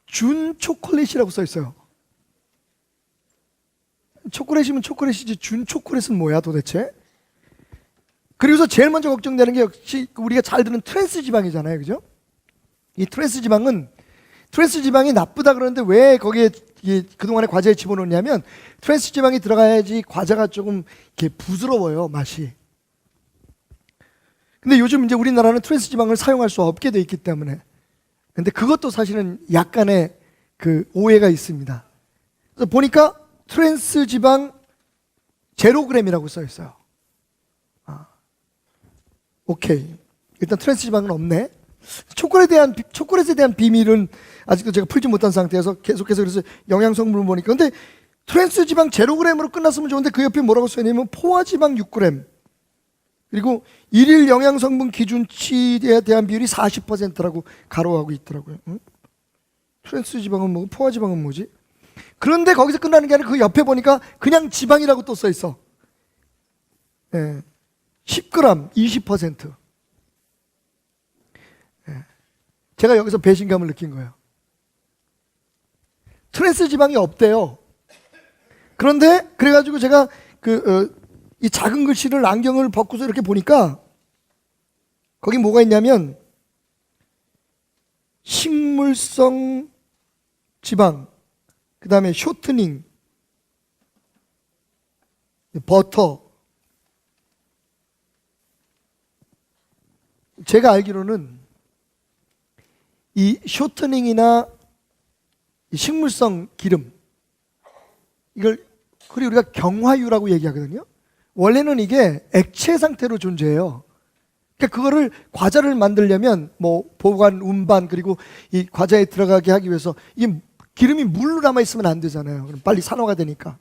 준 초콜릿이라고 써 있어요. 초콜릿이면 초콜릿이지 준 초콜릿은 뭐야 도대체? 그리고서 제일 먼저 걱정되는 게 역시 우리가 잘 듣는 트랜스 지방이잖아요, 그죠? 이 트랜스 지방이 나쁘다 그러는데 왜 거기에 그동안에 과자에 집어넣냐면 트랜스 지방이 들어가야지 과자가 조금 이렇게 부드러워요, 맛이. 근데 요즘 이제 우리나라는 트랜스 지방을 사용할 수 없게 돼 있기 때문에. 근데 그것도 사실은 약간의 그 오해가 있습니다. 그래서 보니까 트랜스 지방 0g이라고 써 있어요. 오케이. 일단 트랜스 지방은 없네. 초콜릿에 대한 비밀은 아직도 제가 풀지 못한 상태여서 계속해서 그래서 영양 성분을 보니까. 근데 트랜스 지방 0g으로 끝났으면 좋은데 그 옆에 뭐라고 써있냐면 포화 지방 6g. 그리고 일일 영양 성분 기준치에 대한 비율이 40%라고 가로하고 있더라고요. 응? 트랜스 지방은 뭐고 포화 지방은 뭐지? 그런데 거기서 끝나는 게 아니라 그 옆에 보니까 그냥 지방이라고 또 써 있어. 예. 10g 20%. 예. 제가 여기서 배신감을 느낀 거예요. 트랜스 지방이 없대요. 그런데 그래가지고 제가 이 작은 글씨를 안경을 벗고서 이렇게 보니까 거기 뭐가 있냐면 식물성 지방, 그 다음에 쇼트닝, 버터. 제가 알기로는 이 쇼트닝이나 이 식물성 기름, 이걸 그리고 우리가 경화유라고 얘기하거든요. 원래는 이게 액체 상태로 존재해요. 그러니까 그거를 과자를 만들려면 뭐 보관, 운반, 그리고 이 과자에 들어가게 하기 위해서 이게 기름이 물로 남아 있으면 안 되잖아요. 그럼 빨리 산화가 되니까.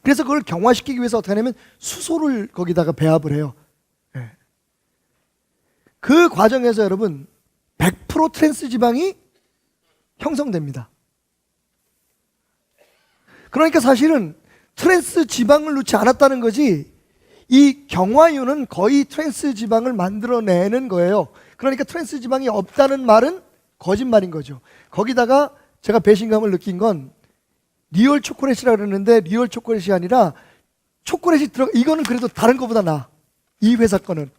그래서 그걸 경화시키기 위해서 어떻게 하냐면 수소를 거기다가 배합을 해요. 네. 그 과정에서 여러분 100% 트랜스 지방이 형성됩니다. 그러니까 사실은 트랜스 지방을 넣지 않았다는 거지, 이 경화유는 거의 트랜스 지방을 만들어내는 거예요. 그러니까 트랜스 지방이 없다는 말은 거짓말인 거죠. 거기다가 제가 배신감을 느낀 건 리얼 초콜릿이라고 그러는데 리얼 초콜릿이 아니라 초콜릿이 이거는 그래도 다른 거보다 나아. 이 회사 거는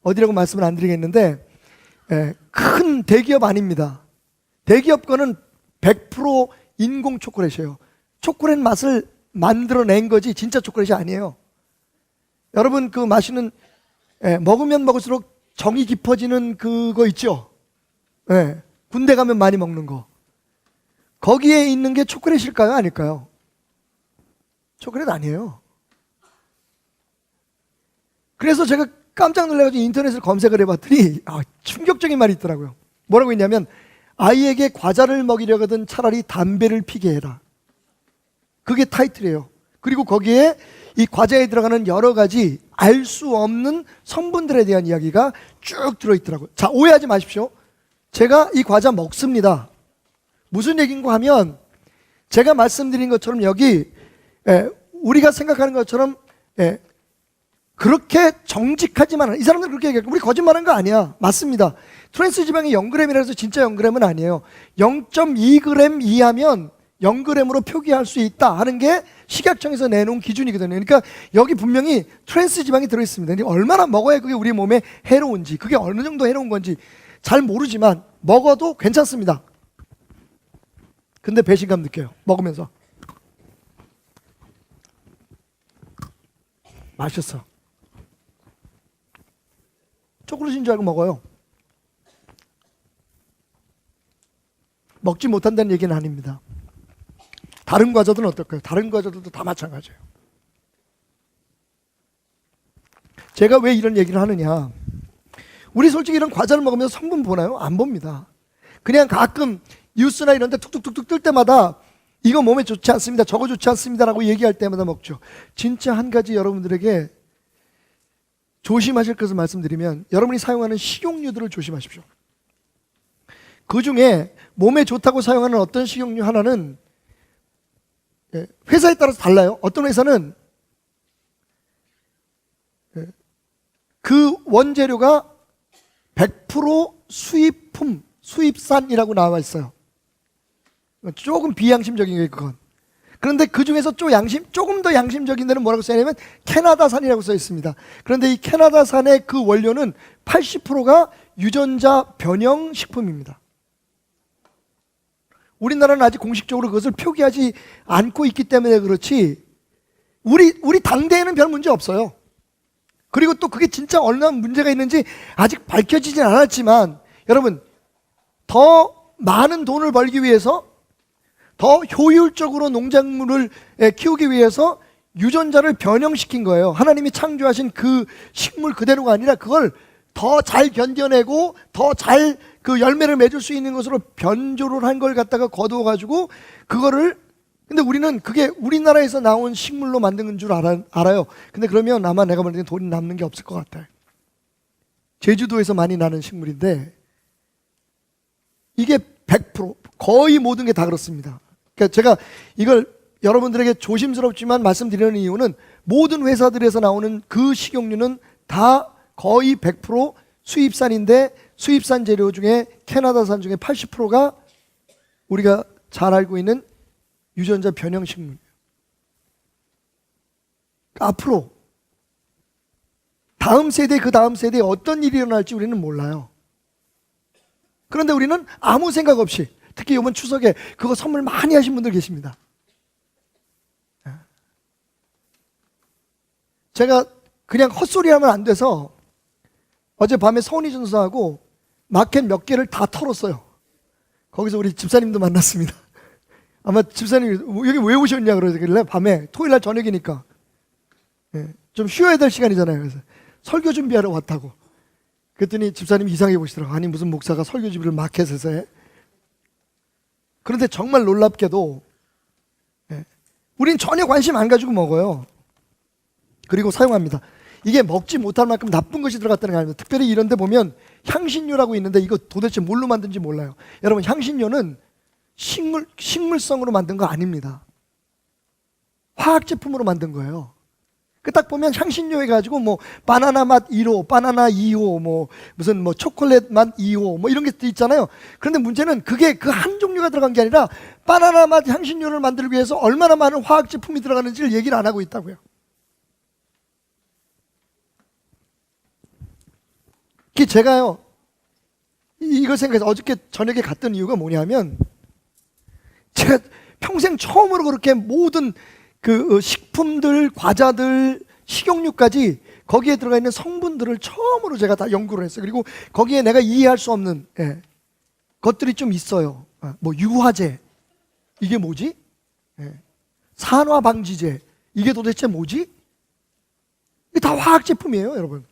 어디라고 말씀을 안 드리겠는데 큰 대기업 아닙니다. 대기업 거는 100% 인공 초콜릿이에요. 초콜릿 맛을 만들어낸 거지 진짜 초콜릿이 아니에요. 여러분 그 마시는 먹으면 먹을수록 정이 깊어지는 그거 있죠? 군대 가면 많이 먹는 거. 거기에 있는 게 초콜릿일까요? 아닐까요? 초콜릿 아니에요. 그래서 제가 깜짝 놀라가지고 인터넷을 검색을 해봤더니 충격적인 말이 있더라고요. 뭐라고 했냐면 아이에게 과자를 먹이려거든 차라리 담배를 피게 해라. 그게 타이틀이에요. 그리고 거기에 이 과자에 들어가는 여러 가지 알 수 없는 성분들에 대한 이야기가 쭉 들어있더라고요. 자, 오해하지 마십시오. 제가 이 과자 먹습니다. 무슨 얘기인가 하면 제가 말씀드린 것처럼 여기 우리가 생각하는 것처럼 그렇게 정직하지만 이 사람들은 그렇게 얘기해요. 우리 거짓말한 거 아니야. 맞습니다. 트랜스 지방이 0g이라 해서 진짜 0g은 아니에요. 0.2g 이하면 0g으로 표기할 수 있다 하는 게 식약청에서 내놓은 기준이거든요. 그러니까 여기 분명히 트랜스 지방이 들어있습니다. 근데 얼마나 먹어야 그게 우리 몸에 해로운지, 그게 어느 정도 해로운 건지 잘 모르지만 먹어도 괜찮습니다. 근데 배신감 느껴요. 먹으면서. 맛있어. 초콜릿인 줄 알고 먹어요. 먹지 못한다는 얘기는 아닙니다. 다른 과자들은 어떨까요? 다른 과자들도 다 마찬가지예요. 제가 왜 이런 얘기를 하느냐, 우리 솔직히 이런 과자를 먹으면서 성분 보나요? 안 봅니다. 그냥 가끔 뉴스나 이런 데 툭툭툭툭 뜰 때마다 이거 몸에 좋지 않습니다, 저거 좋지 않습니다 라고 얘기할 때마다 먹죠. 진짜 한 가지 여러분들에게 조심하실 것을 말씀드리면, 여러분이 사용하는 식용유들을 조심하십시오. 그 중에 몸에 좋다고 사용하는 어떤 식용유 하나는 회사에 따라서 달라요. 어떤 회사는 그 원재료가 100% 수입품, 수입산이라고 나와 있어요. 조금 비양심적인 게 그건. 그런데 그 중에서 조금 더 양심적인 데는 뭐라고 써있냐면 캐나다산이라고 써 있습니다. 그런데 이 캐나다산의 그 원료는 80%가 유전자 변형 식품입니다. 우리나라는 아직 공식적으로 그것을 표기하지 않고 있기 때문에 그렇지, 우리 당대에는 별 문제 없어요. 그리고 또 그게 진짜 얼마나 문제가 있는지 아직 밝혀지진 않았지만, 여러분, 더 많은 돈을 벌기 위해서, 더 효율적으로 농작물을 키우기 위해서 유전자를 변형시킨 거예요. 하나님이 창조하신 그 식물 그대로가 아니라 그걸 더 잘 견뎌내고 더 잘 그 열매를 맺을 수 있는 것으로 변조를 한 걸 갖다가 거두어 가지고 그거를, 근데 우리는 그게 우리나라에서 나온 식물로 만든 줄 알아요. 근데 그러면 아마 내가 볼 때는 돈이 남는 게 없을 것 같아요. 제주도에서 많이 나는 식물인데 이게 100% 거의 모든 게 다 그렇습니다. 그러니까 제가 이걸 여러분들에게 조심스럽지만 말씀드리는 이유는 모든 회사들에서 나오는 그 식용유는 다 거의 100% 수입산인데 수입산 재료 중에 캐나다산 중에 80%가 우리가 잘 알고 있는 유전자 변형 식물이에요. 그러니까 앞으로 다음 세대 그 다음 세대에 어떤 일이 일어날지 우리는 몰라요. 그런데 우리는 아무 생각 없이, 특히 이번 추석에 그거 선물 많이 하신 분들 계십니다. 제가 그냥 헛소리 하면 안 돼서 어젯밤에 서은이 전사하고 마켓 몇 개를 다 털었어요. 거기서 우리 집사님도 만났습니다. 아마 집사님이 여기 왜 오셨냐 그러길래 밤에 토요일날 저녁이니까 좀 쉬어야 될 시간이잖아요. 그래서 설교 준비하러 왔다고. 그랬더니 집사님이 이상해 보시더라고요. 아니 무슨 목사가 설교 준비를 마켓에서 해. 그런데 정말 놀랍게도 우린 전혀 관심 안 가지고 먹어요. 그리고 사용합니다. 이게 먹지 못할 만큼 나쁜 것이 들어갔다는 게 아닙니다. 특별히 이런 데 보면 향신료라고 있는데 이거 도대체 뭘로 만든지 몰라요. 여러분, 향신료는 식물성으로 만든 거 아닙니다. 화학 제품으로 만든 거예요. 그 딱 보면 향신료 해가지고 뭐 바나나 맛 1호, 바나나 2호, 뭐 무슨 뭐 초콜릿 맛 2호, 뭐 이런 게 있잖아요. 그런데 문제는 그게 그 한 종류가 들어간 게 아니라 바나나 맛 향신료를 만들기 위해서 얼마나 많은 화학 제품이 들어가는지를 얘기를 안 하고 있다고요. 제가요 이걸 생각해서 어저께 저녁에 갔던 이유가 뭐냐면, 제가 평생 처음으로 그렇게 모든 그 식품들, 과자들, 식용유까지 거기에 들어가 있는 성분들을 처음으로 제가 다 연구를 했어요. 그리고 거기에 내가 이해할 수 없는 것들이 좀 있어요. 뭐 유화제, 이게 뭐지? 산화방지제, 이게 도대체 뭐지? 이게 다 화학 제품이에요, 여러분.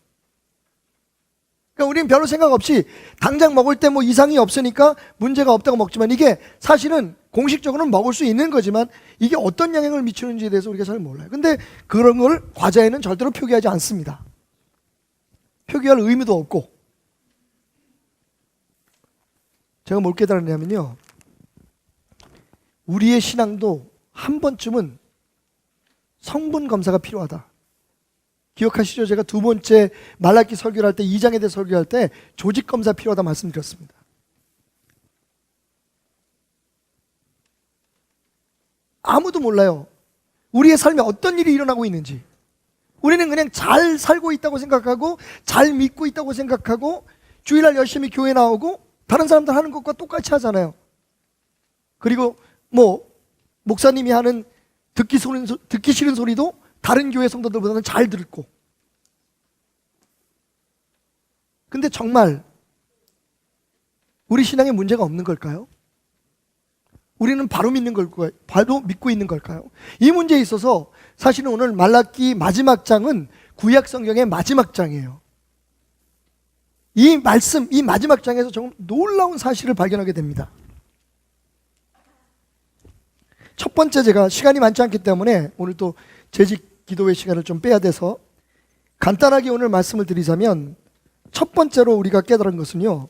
그러니까 우리는 별로 생각 없이 당장 먹을 때 뭐 이상이 없으니까 문제가 없다고 먹지만, 이게 사실은 공식적으로는 먹을 수 있는 거지만 이게 어떤 영향을 미치는지에 대해서 우리가 잘 몰라요. 근데 그런 걸 과자에는 절대로 표기하지 않습니다. 표기할 의미도 없고. 제가 뭘 깨달았냐면요, 우리의 신앙도 한 번쯤은 성분 검사가 필요하다. 기억하시죠? 제가 두 번째 말라기 설교를 할 때, 2장에 대해 설교할 때 조직 검사 필요하다 말씀드렸습니다. 아무도 몰라요. 우리의 삶에 어떤 일이 일어나고 있는지. 우리는 그냥 잘 살고 있다고 생각하고 잘 믿고 있다고 생각하고 주일날 열심히 교회 나오고 다른 사람들 하는 것과 똑같이 하잖아요. 그리고 뭐 목사님이 하는 듣기 싫은 소리도 다른 교회 성도들보다는 잘 듣고. 근데 정말 우리 신앙에 문제가 없는 걸까요? 우리는 바로 믿는 걸까요? 바로 믿고 있는 걸까요? 이 문제에 있어서 사실은 오늘 말라기 마지막 장은 구약 성경의 마지막 장이에요. 이 말씀, 이 마지막 장에서 정말 놀라운 사실을 발견하게 됩니다. 첫 번째, 제가 시간이 많지 않기 때문에 오늘 또 재직 기도의 시간을 좀 빼야 돼서 간단하게 오늘 말씀을 드리자면, 첫 번째로 우리가 깨달은 것은요,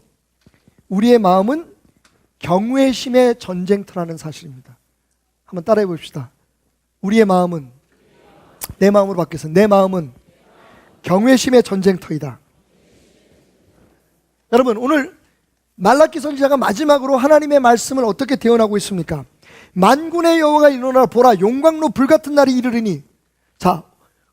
우리의 마음은 경외심의 전쟁터라는 사실입니다. 한번 따라해 봅시다. 우리의 마음은, 내 마음으로 바뀌어서 내 마음은 경외심의 전쟁터이다. 여러분, 오늘 말라기 선지자가 마지막으로 하나님의 말씀을 어떻게 대언하고 있습니까? 만군의 여호와가 일어나 보라, 용광로 불같은 날이 이르리니. 자,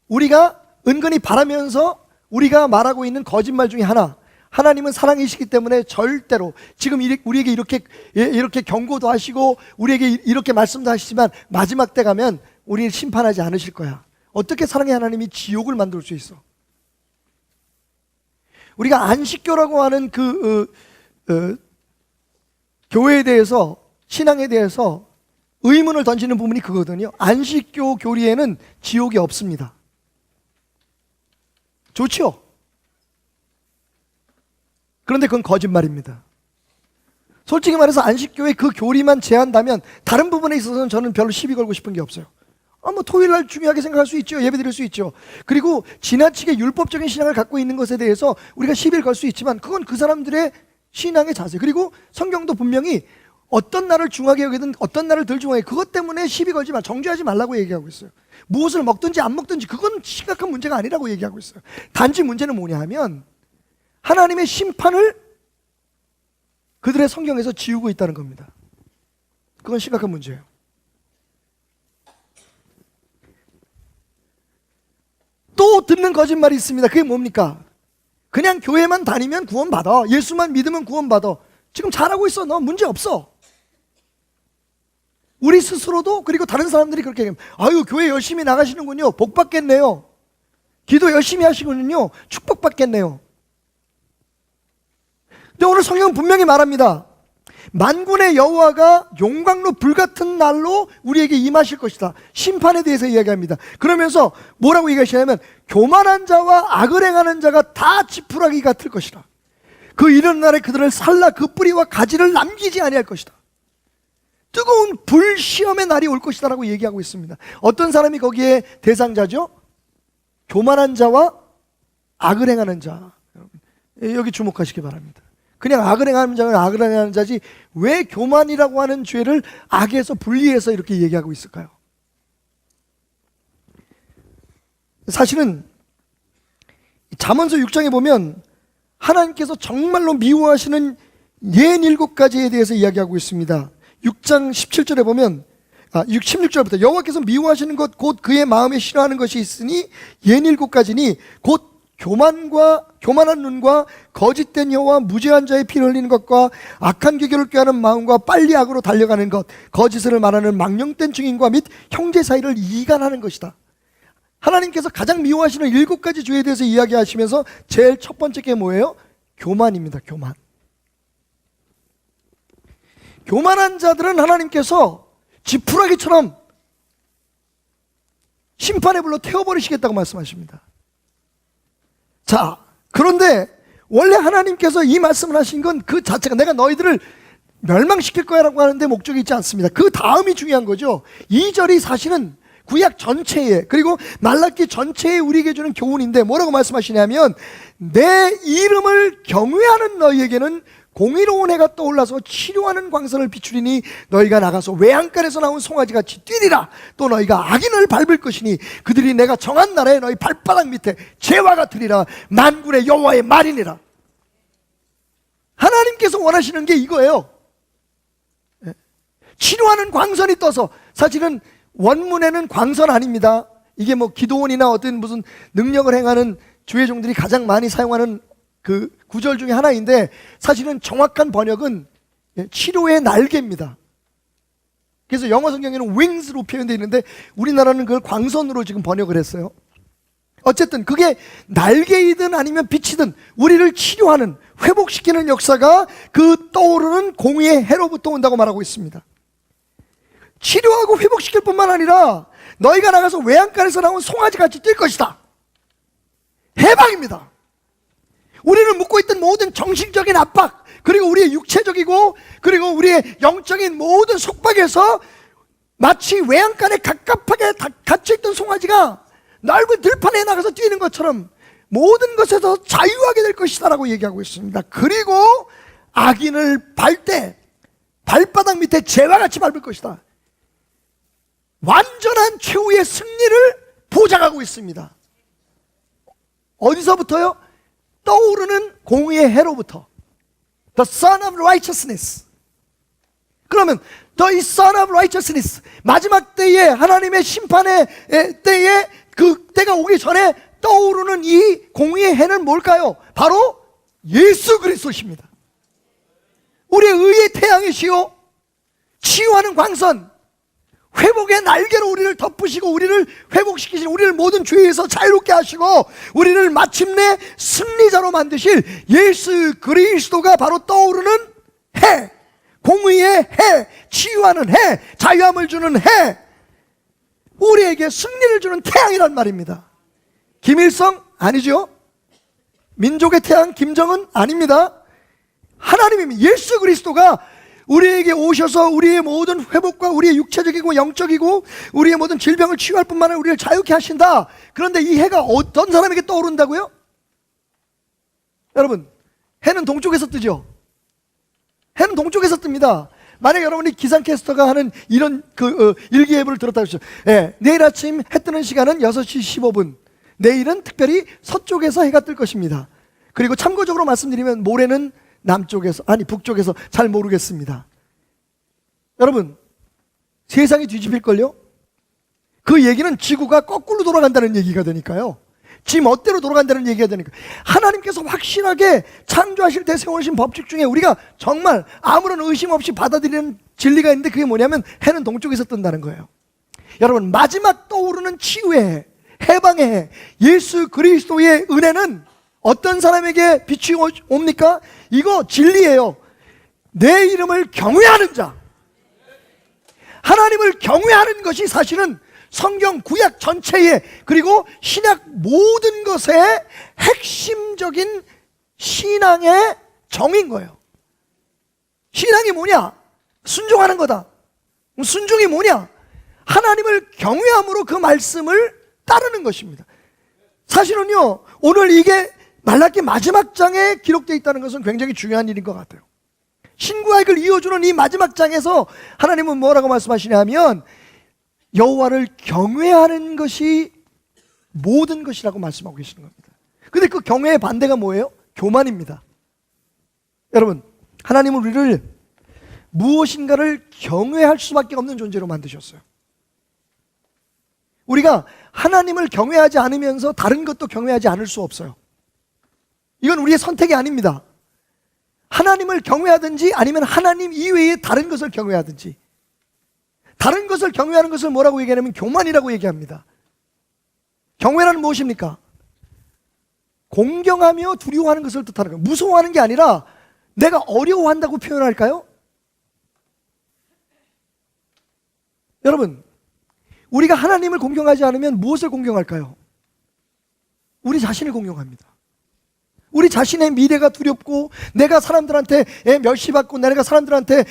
우리가 은근히 바라면서 우리가 말하고 있는 거짓말 중에 하나, 하나님은 사랑이시기 때문에 절대로 지금 우리에게 이렇게 경고도 하시고 우리에게 이렇게 말씀도 하시지만 마지막 때 가면 우리를 심판하지 않으실 거야. 어떻게 사랑의 하나님이 지옥을 만들 수 있어? 우리가 안식교라고 하는 교회에 대해서, 신앙에 대해서 의문을 던지는 부분이 그거거든요. 안식교 교리에는 지옥이 없습니다. 좋죠? 그런데 그건 거짓말입니다. 솔직히 말해서 안식교회 그 교리만 제한다면 다른 부분에 있어서는 저는 별로 시비 걸고 싶은 게 없어요. 뭐 토요일 날 중요하게 생각할 수 있죠. 예배 드릴 수 있죠. 그리고 지나치게 율법적인 신앙을 갖고 있는 것에 대해서 우리가 시비를 걸 수 있지만 그건 그 사람들의 신앙의 자세. 그리고 성경도 분명히 어떤 날을 중하게 여기든 어떤 날을 덜 중하게, 그것 때문에 시비 걸지 마, 정죄하지 말라고 얘기하고 있어요. 무엇을 먹든지 안 먹든지 그건 심각한 문제가 아니라고 얘기하고 있어요. 단지 문제는 뭐냐 하면 하나님의 심판을 그들의 성경에서 지우고 있다는 겁니다. 그건 심각한 문제예요. 또 듣는 거짓말이 있습니다. 그게 뭡니까? 그냥 교회만 다니면 구원받아, 예수만 믿으면 구원받아. 지금 잘하고 있어, 너 문제 없어. 우리 스스로도, 그리고 다른 사람들이 그렇게 얘기합니다. 아유, 교회 열심히 나가시는군요, 복 받겠네요. 기도 열심히 하시군요, 축복 받겠네요. 근데 오늘 성경은 분명히 말합니다. 만군의 여호와가 용광로 불같은 날로 우리에게 임하실 것이다. 심판에 대해서 이야기합니다. 그러면서 뭐라고 얘기하시냐면 교만한 자와 악을 행하는 자가 다 지푸라기 같을 것이다. 그 이런 날에 그들을 살라 그 뿌리와 가지를 남기지 아니할 것이다. 뜨거운 불시험의 날이 올 것이다 라고 얘기하고 있습니다. 어떤 사람이 거기에 대상자죠? 교만한 자와 악을 행하는 자. 여기 주목하시기 바랍니다. 그냥 악을 행하는 자는 악을 행하는 자지 왜 교만이라고 하는 죄를 악에서 분리해서 이렇게 얘기하고 있을까요? 사실은 잠언서 6장에 보면 하나님께서 정말로 미워하시는 67가지에 대해서 이야기하고 있습니다. 6장 17절에 보면 16절부터 여호와께서 미워하시는 것 곧 그의 마음에 싫어하는 것이 있으니 67가지니 곧 교만한 눈과 거짓된 혀와 무죄한 자의 피를 흘리는 것과 악한 계교를 꾀하는 마음과 빨리 악으로 달려가는 것, 거짓을 말하는 망령된 증인과 및 형제 사이를 이간하는 것이다. 하나님께서 가장 미워하시는 7가지 죄에 대해서 이야기하시면서 제일 첫 번째 게 뭐예요? 교만입니다. 교만. 교만한 자들은 하나님께서 지푸라기처럼 심판의 불로 태워버리시겠다고 말씀하십니다. 자, 그런데 원래 하나님께서 이 말씀을 하신 건 그 자체가 내가 너희들을 멸망시킬 거야 라고 하는데 목적이 있지 않습니다. 그 다음이 중요한 거죠. 2절이 사실은 구약 전체에, 그리고 말라기 전체에 우리에게 주는 교훈인데 뭐라고 말씀하시냐면 내 이름을 경외하는 너희에게는 공의로운 해가 떠올라서 치료하는 광선을 비추리니 너희가 나가서 외양간에서 나온 송아지같이 뛰리라. 또 너희가 악인을 밟을 것이니 그들이 내가 정한 날에 너희 발바닥 밑에 재와 같으리라. 만군의 여호와의 말이니라. 하나님께서 원하시는 게 이거예요. 치료하는 광선이 떠서, 사실은 원문에는 광선 아닙니다. 이게 뭐 기도원이나 어떤 무슨 능력을 행하는 주의 종들이 가장 많이 사용하는 그 구절 중에 하나인데 사실은 정확한 번역은 치료의 날개입니다. 그래서 영어 성경에는 wings로 표현되어 있는데 우리나라는 그걸 광선으로 지금 번역을 했어요. 어쨌든 그게 날개이든 아니면 빛이든 우리를 치료하는, 회복시키는 역사가 그 떠오르는 공의의 해로부터 온다고 말하고 있습니다. 치료하고 회복시킬 뿐만 아니라 너희가 나가서 외양간에서 나온 송아지같이 뛸 것이다. 해방입니다. 우리를 묶고 있던 모든 정신적인 압박, 그리고 우리의 육체적이고 그리고 우리의 영적인 모든 속박에서 마치 외양간에 갑갑하게 갇혀있던 송아지가 넓은 들판에 나가서 뛰는 것처럼 모든 것에서 자유하게 될 것이다 라고 얘기하고 있습니다. 그리고 악인을 밟을 때 발바닥 밑에 재와 같이 밟을 것이다. 완전한 최후의 승리를 보장하고 있습니다. 어디서부터요? 떠오르는 공의의 해로부터. The Son of Righteousness. 그러면 The Son of Righteousness, 마지막 때에 하나님의 심판의 때에 그 때가 오기 전에 떠오르는 이 공의의 해는 뭘까요? 바로 예수 그리스도십니다. 우리의 의의 태양이시요 치유하는 광선, 회복의 날개로 우리를 덮으시고 우리를 회복시키신, 우리를 모든 죄에서 자유롭게 하시고 우리를 마침내 승리자로 만드실 예수 그리스도가 바로 떠오르는 해, 공의의 해, 치유하는 해, 자유함을 주는 해, 우리에게 승리를 주는 태양이란 말입니다. 김일성? 아니죠. 민족의 태양 김정은? 아닙니다. 하나님이 예수 그리스도가 우리에게 오셔서 우리의 모든 회복과 우리의 육체적이고 영적이고 우리의 모든 질병을 치유할 뿐만 아니라 우리를 자유케 하신다. 그런데 이 해가 어떤 사람에게 떠오른다고요? 여러분, 해는 동쪽에서 뜨죠. 해는 동쪽에서 뜹니다. 만약 여러분이 기상캐스터가 하는 이런 일기예보를 들었다고 하죠. 예, 내일 아침 해 뜨는 시간은 6시 15분. 내일은 특별히 서쪽에서 해가 뜰 것입니다. 그리고 참고적으로 말씀드리면 모레는 남쪽에서, 아니 북쪽에서, 잘 모르겠습니다. 여러분, 세상이 뒤집힐걸요? 그 얘기는 지구가 거꾸로 돌아간다는 얘기가 되니까요. 지 멋대로 돌아간다는 얘기가 되니까. 하나님께서 확실하게 창조하실 때 세우신 법칙 중에 우리가 정말 아무런 의심 없이 받아들이는 진리가 있는데, 그게 뭐냐면 해는 동쪽에서 뜬다는 거예요. 여러분, 마지막 떠오르는 치유의 해, 해방의 해, 예수 그리스도의 은혜는 어떤 사람에게 빛이 옵니까? 이거 진리예요. 내 이름을 경외하는 자, 하나님을 경외하는 것이 사실은 성경 구약 전체에, 그리고 신약 모든 것의 핵심적인 신앙의 정인 거예요. 신앙이 뭐냐? 순종하는 거다. 순종이 뭐냐? 하나님을 경외함으로 그 말씀을 따르는 것입니다. 사실은요, 오늘 이게 말라기 마지막 장에 기록되어 있다는 것은 굉장히 중요한 일인 것 같아요. 신구와 익을 이어주는 이 마지막 장에서 하나님은 뭐라고 말씀하시냐면 여호와를 경외하는 것이 모든 것이라고 말씀하고 계시는 겁니다. 근데 그 경외의 반대가 뭐예요? 교만입니다. 여러분, 하나님은 우리를 무엇인가를 경외할 수밖에 없는 존재로 만드셨어요. 우리가 하나님을 경외하지 않으면서 다른 것도 경외하지 않을 수 없어요. 이건 우리의 선택이 아닙니다. 하나님을 경외하든지 아니면 하나님 이외에 다른 것을 경외하든지. 다른 것을 경외하는 것을 뭐라고 얘기하냐면 교만이라고 얘기합니다. 경외란 무엇입니까? 공경하며 두려워하는 것을 뜻하는 거예요. 무서워하는 게 아니라 내가 어려워한다고 표현할까요? 여러분, 우리가 하나님을 공경하지 않으면 무엇을 공경할까요? 우리 자신을 공경합니다. 우리 자신의 미래가 두렵고, 내가 사람들한테 멸시받고, 내가 사람들한테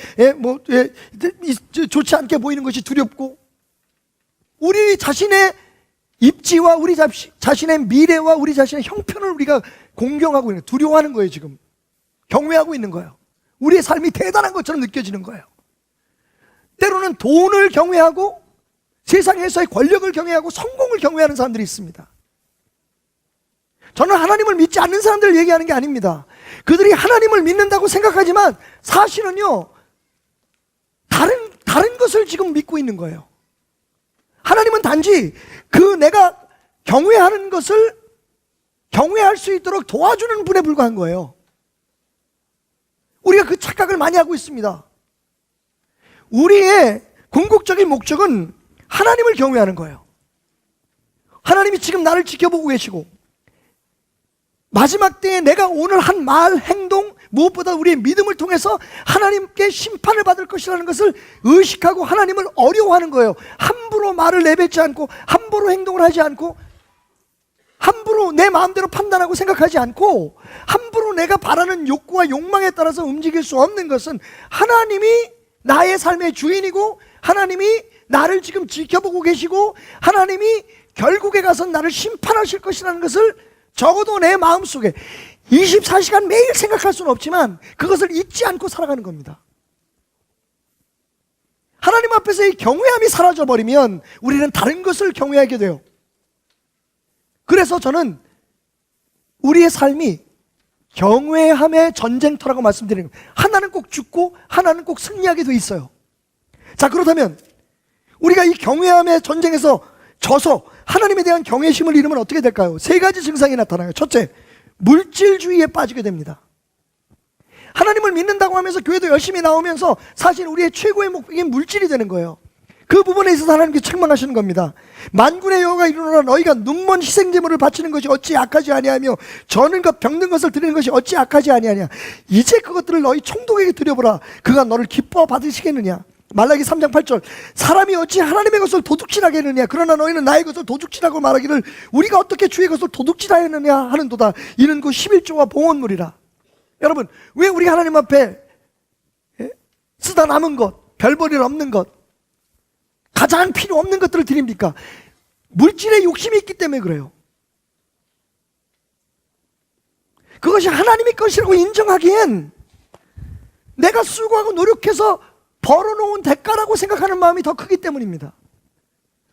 좋지 않게 보이는 것이 두렵고, 우리 자신의 입지와 우리 자신의 미래와 우리 자신의 형편을 우리가 공경하고 있는, 두려워하는 거예요. 지금 경외하고 있는 거예요. 우리의 삶이 대단한 것처럼 느껴지는 거예요. 때로는 돈을 경외하고, 세상에서의 권력을 경외하고, 성공을 경외하는 사람들이 있습니다. 저는 하나님을 믿지 않는 사람들을 얘기하는 게 아닙니다. 그들이 하나님을 믿는다고 생각하지만 사실은요, 다른 것을 지금 믿고 있는 거예요. 하나님은 단지 그 내가 경외하는 것을 경외할 수 있도록 도와주는 분에 불과한 거예요. 우리가 그 착각을 많이 하고 있습니다. 우리의 궁극적인 목적은 하나님을 경외하는 거예요. 하나님이 지금 나를 지켜보고 계시고, 마지막 때에 내가 오늘 한 말, 행동, 무엇보다 우리의 믿음을 통해서 하나님께 심판을 받을 것이라는 것을 의식하고 하나님을 어려워하는 거예요. 함부로 말을 내뱉지 않고, 함부로 행동을 하지 않고, 함부로 내 마음대로 판단하고 생각하지 않고, 함부로 내가 바라는 욕구와 욕망에 따라서 움직일 수 없는 것은 하나님이 나의 삶의 주인이고, 하나님이 나를 지금 지켜보고 계시고, 하나님이 결국에 가서 나를 심판하실 것이라는 것을 적어도 내 마음속에 24시간 매일 생각할 수는 없지만 그것을 잊지 않고 살아가는 겁니다. 하나님 앞에서 이 경외함이 사라져버리면 우리는 다른 것을 경외하게 돼요. 그래서 저는 우리의 삶이 경외함의 전쟁터라고 말씀드리는 거예요. 하나는 꼭 죽고 하나는 꼭 승리하게 돼 있어요. 자, 그렇다면 우리가 이 경외함의 전쟁에서 져서 하나님에 대한 경외심을 잃으면 어떻게 될까요? 세 가지 증상이 나타나요. 첫째, 물질주의에 빠지게 됩니다. 하나님을 믿는다고 하면서 교회도 열심히 나오면서 사실 우리의 최고의 목표인 물질이 되는 거예요. 그 부분에 있어서 하나님께 책망하시는 겁니다. 만군의 여호와가 이르노라, 너희가 눈먼 희생제물을 바치는 것이 어찌 악하지 아니하며 저는 것 병든 것을 드리는 것이 어찌 악하지 아니하냐. 이제 그것들을 너희 총독에게 드려보라. 그가 너를 기뻐 받으시겠느냐. 말라기 3장 8절, 사람이 어찌 하나님의 것을 도둑질하게 했느냐. 그러나 너희는 나의 것을 도둑질하고 말하기를 우리가 어떻게 주의 것을 도둑질하였느냐 하는도다. 이는 그 11조와 봉헌물이라. 여러분, 왜 우리가 하나님 앞에 쓰다 남은 것, 별볼일 없는 것, 가장 필요 없는 것들을 드립니까? 물질에 욕심이 있기 때문에 그래요. 그것이 하나님의 것이라고 인정하기엔 내가 수고하고 노력해서 벌어놓은 대가라고 생각하는 마음이 더 크기 때문입니다.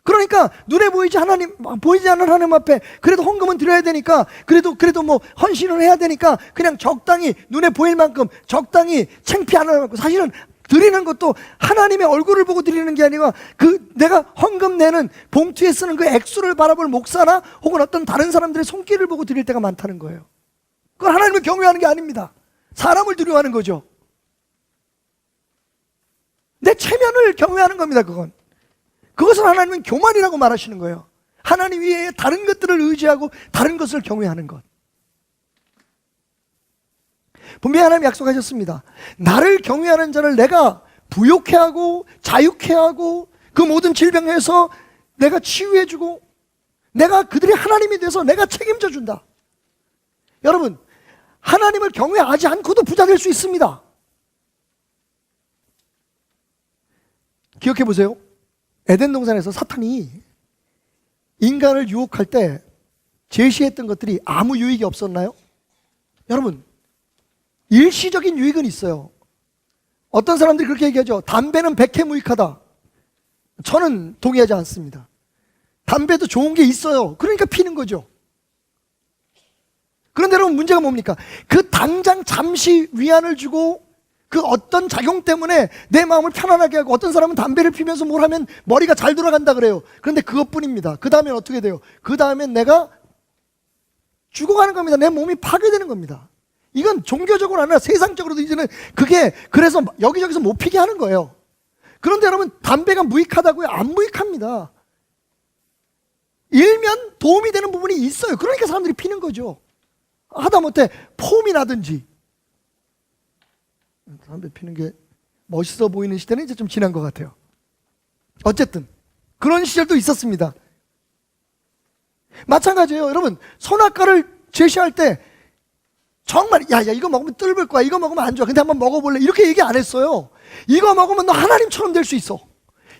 그러니까 눈에 보이지 않는 하나님 앞에 그래도 헌금은 드려야 되니까, 그래도 뭐 헌신을 해야 되니까 그냥 적당히 눈에 보일 만큼 적당히 창피 안 하고, 사실은 드리는 것도 하나님의 얼굴을 보고 드리는 게 아니라 내가 헌금 내는 봉투에 쓰는 그 액수를 바라볼 목사나 혹은 어떤 다른 사람들의 손길을 보고 드릴 때가 많다는 거예요. 그건 하나님을 경외하는 게 아닙니다. 사람을 두려워하는 거죠. 내 체면을 경외하는 겁니다. 그것을 하나님은 교만이라고 말하시는 거예요. 하나님 위에 다른 것들을 의지하고 다른 것을 경외하는 것. 분명히 하나님 약속하셨습니다. 나를 경외하는 자를 내가 부욕해 하고 자유케 하고 그 모든 질병에서 내가 치유해 주고 내가 그들의 하나님이 돼서 내가 책임져 준다. 여러분, 하나님을 경외하지 않고도 부자 될 수 있습니다. 기억해 보세요. 에덴 동산에서 사탄이 인간을 유혹할 때 제시했던 것들이 아무 유익이 없었나요? 여러분, 일시적인 유익은 있어요. 어떤 사람들이 그렇게 얘기하죠. 담배는 백해무익하다. 저는 동의하지 않습니다. 담배도 좋은 게 있어요. 그러니까 피는 거죠. 그런데 여러분, 문제가 뭡니까? 그 당장 잠시 위안을 주고 그 어떤 작용 때문에 내 마음을 편안하게 하고, 어떤 사람은 담배를 피면서 뭘 하면 머리가 잘 돌아간다 그래요. 그런데 그것뿐입니다. 그 다음엔 어떻게 돼요? 그 다음엔 내가 죽어가는 겁니다. 내 몸이 파괴되는 겁니다. 이건 종교적으로 아니라 세상적으로도 이제는 그게 그래서 여기저기서 못 피게 하는 거예요. 그런데 여러분, 담배가 무익하다고요? 안 무익합니다. 일면 도움이 되는 부분이 있어요. 그러니까 사람들이 피는 거죠. 하다못해 폼이 나든지. 담배 피는 게 멋있어 보이는 시대는 이제 좀 지난 것 같아요. 어쨌든 그런 시절도 있었습니다. 마찬가지예요. 여러분, 선악과를 제시할 때 정말 야 이거 먹으면 뜰을 거야, 이거 먹으면 안 좋아, 근데 한번 먹어볼래, 이렇게 얘기 안 했어요. 이거 먹으면 너 하나님처럼 될 수 있어,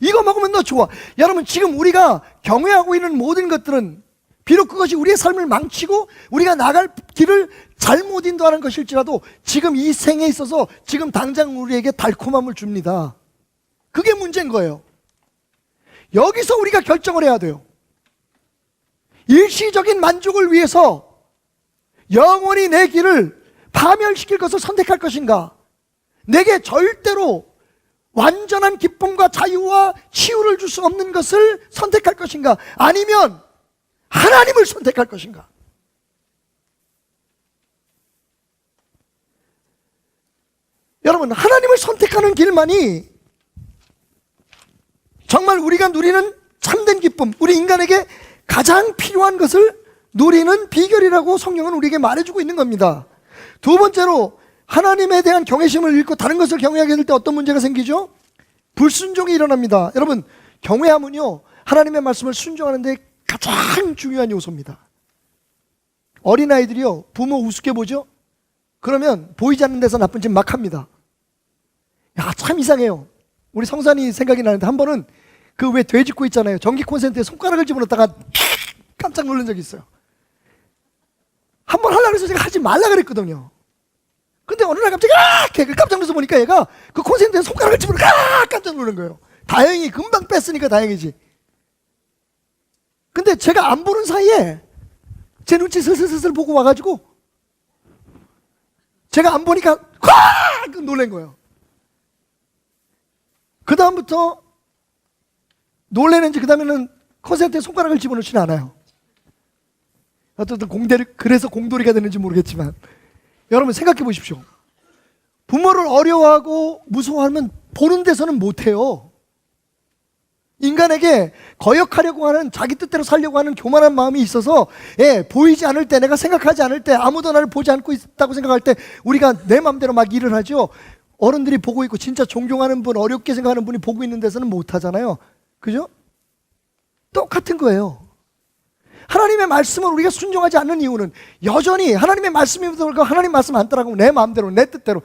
이거 먹으면 너 좋아. 여러분, 지금 우리가 경외하고 있는 모든 것들은 비록 그것이 우리의 삶을 망치고 우리가 나갈 길을 잘못 인도하는 것일지라도 지금 이 생에 있어서 지금 당장 우리에게 달콤함을 줍니다. 그게 문제인 거예요. 여기서 우리가 결정을 해야 돼요. 일시적인 만족을 위해서 영원히 내 길을 파멸시킬 것을 선택할 것인가, 내게 절대로 완전한 기쁨과 자유와 치유를 줄 수 없는 것을 선택할 것인가, 아니면 하나님을 선택할 것인가. 여러분, 하나님을 선택하는 길만이 정말 우리가 누리는 참된 기쁨, 우리 인간에게 가장 필요한 것을 누리는 비결이라고 성경은 우리에게 말해주고 있는 겁니다. 두 번째로, 하나님에 대한 경외심을 잃고 다른 것을 경외하게 될 때 어떤 문제가 생기죠? 불순종이 일어납니다. 여러분, 경외함은요, 하나님의 말씀을 순종하는 데 가장 중요한 요소입니다. 어린아이들이요, 부모 우습게 보죠? 그러면 보이지 않는 데서 나쁜 짓 막 합니다. 야, 참 이상해요. 우리 성산이 생각이 나는데, 한 번은 그 왜 돼지코 있잖아요, 전기 콘센트에 손가락을 집어넣다가 깜짝 놀란 적이 있어요. 한 번 하려고 해서 제가 하지 말라 그랬거든요. 근데 어느 날 갑자기 깜짝 놀라서 보니까 얘가 그 콘센트에 손가락을 집어넣고 깜짝 놀란 거예요. 다행히 금방 뺐으니까 다행이지. 근데 제가 안 보는 사이에 제 눈치 슬슬 보고 와가지고 제가 안 보니까 확 놀란 거예요. 그 다음부터 놀래는지 그 다음에는 콘센트에 손가락을 집어넣지는 않아요. 어쨌든 그래서 공돌이가 되는지 모르겠지만, 여러분 생각해 보십시오. 부모를 어려워하고 무서워하면 보는 데서는 못해요. 인간에게 거역하려고 하는, 자기 뜻대로 살려고 하는 교만한 마음이 있어서, 보이지 않을 때, 내가 생각하지 않을 때, 아무도 나를 보지 않고 있다고 생각할 때 우리가 내 마음대로 막 일을 하죠. 어른들이 보고 있고 진짜 존경하는 분, 어렵게 생각하는 분이 보고 있는 데서는 못하잖아요. 그죠? 똑같은 거예요. 하나님의 말씀을 우리가 순종하지 않는 이유는 여전히 하나님의 말씀이 들고 하나님 말씀 안 따라가고 내 마음대로 내 뜻대로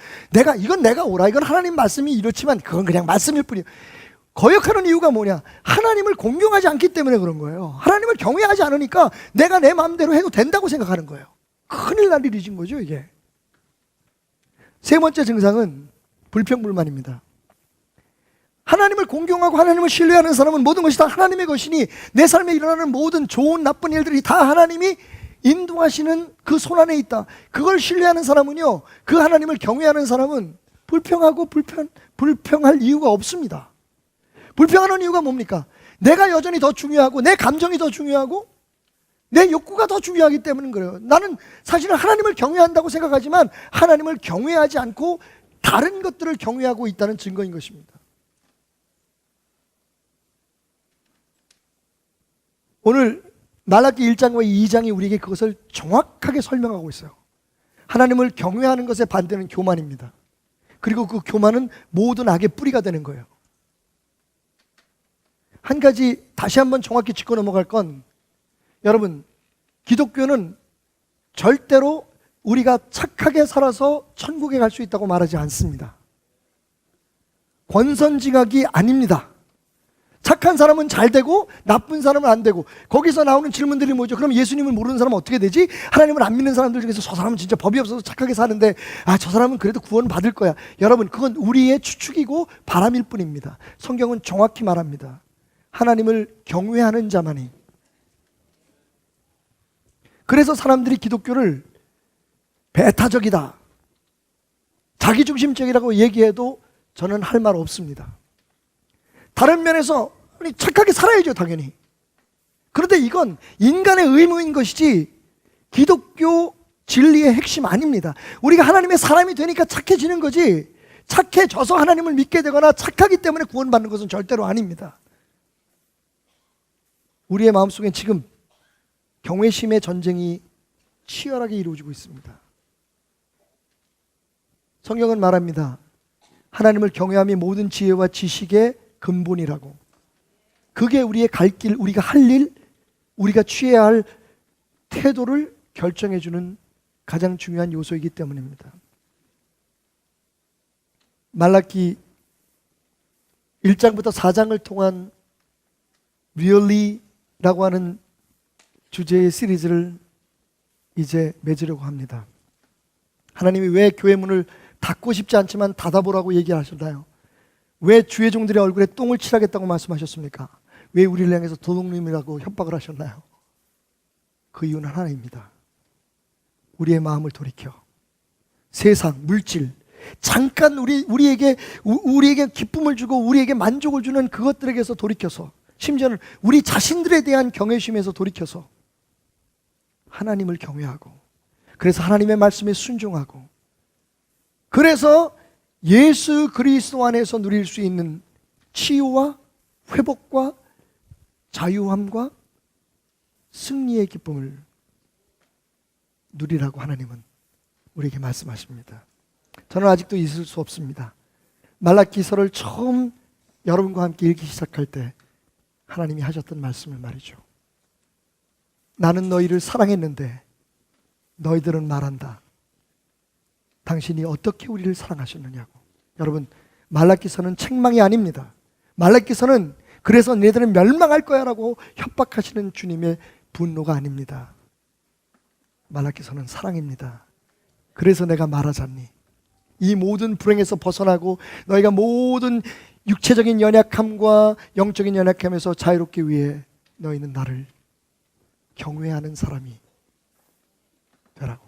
이건 내가 옳아, 이건 하나님 말씀이 이렇지만 그건 그냥 말씀일 뿐이에요. 거역하는 이유가 뭐냐? 하나님을 공경하지 않기 때문에 그런 거예요. 하나님을 경외하지 않으니까 내가 내 마음대로 해도 된다고 생각하는 거예요. 큰일 날 일이신 거죠, 이게. 세 번째 증상은 불평불만입니다. 하나님을 공경하고 하나님을 신뢰하는 사람은 모든 것이 다 하나님의 것이니 내 삶에 일어나는 모든 좋은 나쁜 일들이 다 하나님이 인도하시는 그 손안에 있다. 그걸 신뢰하는 사람은요, 그 하나님을 경외하는 사람은 불평하고 불평할 이유가 없습니다. 불평하는 이유가 뭡니까? 내가 여전히 더 중요하고 내 감정이 더 중요하고 내 욕구가 더 중요하기 때문인 거예요. 나는 사실은 하나님을 경외한다고 생각하지만 하나님을 경외하지 않고 다른 것들을 경외하고 있다는 증거인 것입니다. 오늘 말라기 1장과 2장이 우리에게 그것을 정확하게 설명하고 있어요. 하나님을 경외하는 것의 반대는 교만입니다. 그리고 그 교만은 모든 악의 뿌리가 되는 거예요. 한 가지 다시 한번 정확히 짚고 넘어갈 건, 여러분, 기독교는 절대로 우리가 착하게 살아서 천국에 갈 수 있다고 말하지 않습니다. 권선징악이 아닙니다. 착한 사람은 잘 되고 나쁜 사람은 안 되고. 거기서 나오는 질문들이 뭐죠? 그럼 예수님을 모르는 사람은 어떻게 되지? 하나님을 안 믿는 사람들 중에서 저 사람은 진짜 법이 없어서 착하게 사는데 저 사람은 그래도 구원 받을 거야. 여러분, 그건 우리의 추측이고 바람일 뿐입니다. 성경은 정확히 말합니다. 하나님을 경외하는 자만이. 그래서 사람들이 기독교를 배타적이다, 자기중심적이라고 얘기해도 저는 할 말 없습니다. 다른 면에서 착하게 살아야죠, 당연히. 그런데 이건 인간의 의무인 것이지 기독교 진리의 핵심 아닙니다. 우리가 하나님의 사람이 되니까 착해지는 거지, 착해져서 하나님을 믿게 되거나 착하기 때문에 구원받는 것은 절대로 아닙니다. 우리의 마음속엔 지금 경외심의 전쟁이 치열하게 이루어지고 있습니다. 성경은 말합니다. 하나님을 경외함이 모든 지혜와 지식의 근본이라고. 그게 우리의 갈 길, 우리가 할 일, 우리가 취해야 할 태도를 결정해주는 가장 중요한 요소이기 때문입니다. 말라기 1장부터 4장을 통한 Really라고 하는 주제의 시리즈를 이제 맺으려고 합니다. 하나님이 왜 교회 문을 닫고 싶지 않지만 닫아보라고 얘기하셨나요? 왜 주의 종들의 얼굴에 똥을 칠하겠다고 말씀하셨습니까? 왜 우리를 향해서 도둑놈이라고 협박을 하셨나요? 그 이유는 하나입니다. 우리의 마음을 돌이켜 세상, 물질, 잠깐 우리에게 기쁨을 주고 우리에게 만족을 주는 그것들에게서 돌이켜서, 심지어는 우리 자신들에 대한 경외심에서 돌이켜서 하나님을 경외하고, 그래서 하나님의 말씀에 순종하고, 그래서 예수 그리스도 안에서 누릴 수 있는 치유와 회복과 자유함과 승리의 기쁨을 누리라고 하나님은 우리에게 말씀하십니다. 저는 아직도 있을 수 없습니다. 말라기서를 처음 여러분과 함께 읽기 시작할 때 하나님이 하셨던 말씀을 말이죠. 나는 너희를 사랑했는데 너희들은 말한다. 당신이 어떻게 우리를 사랑하셨느냐고. 여러분, 말라기서는 책망이 아닙니다. 말라기서는 그래서 너희들은 멸망할 거야 라고 협박하시는 주님의 분노가 아닙니다. 말라기서는 사랑입니다. 그래서 내가 말하잖니, 이 모든 불행에서 벗어나고 너희가 모든 육체적인 연약함과 영적인 연약함에서 자유롭기 위해 너희는 나를 경외하는 사람이 되라고.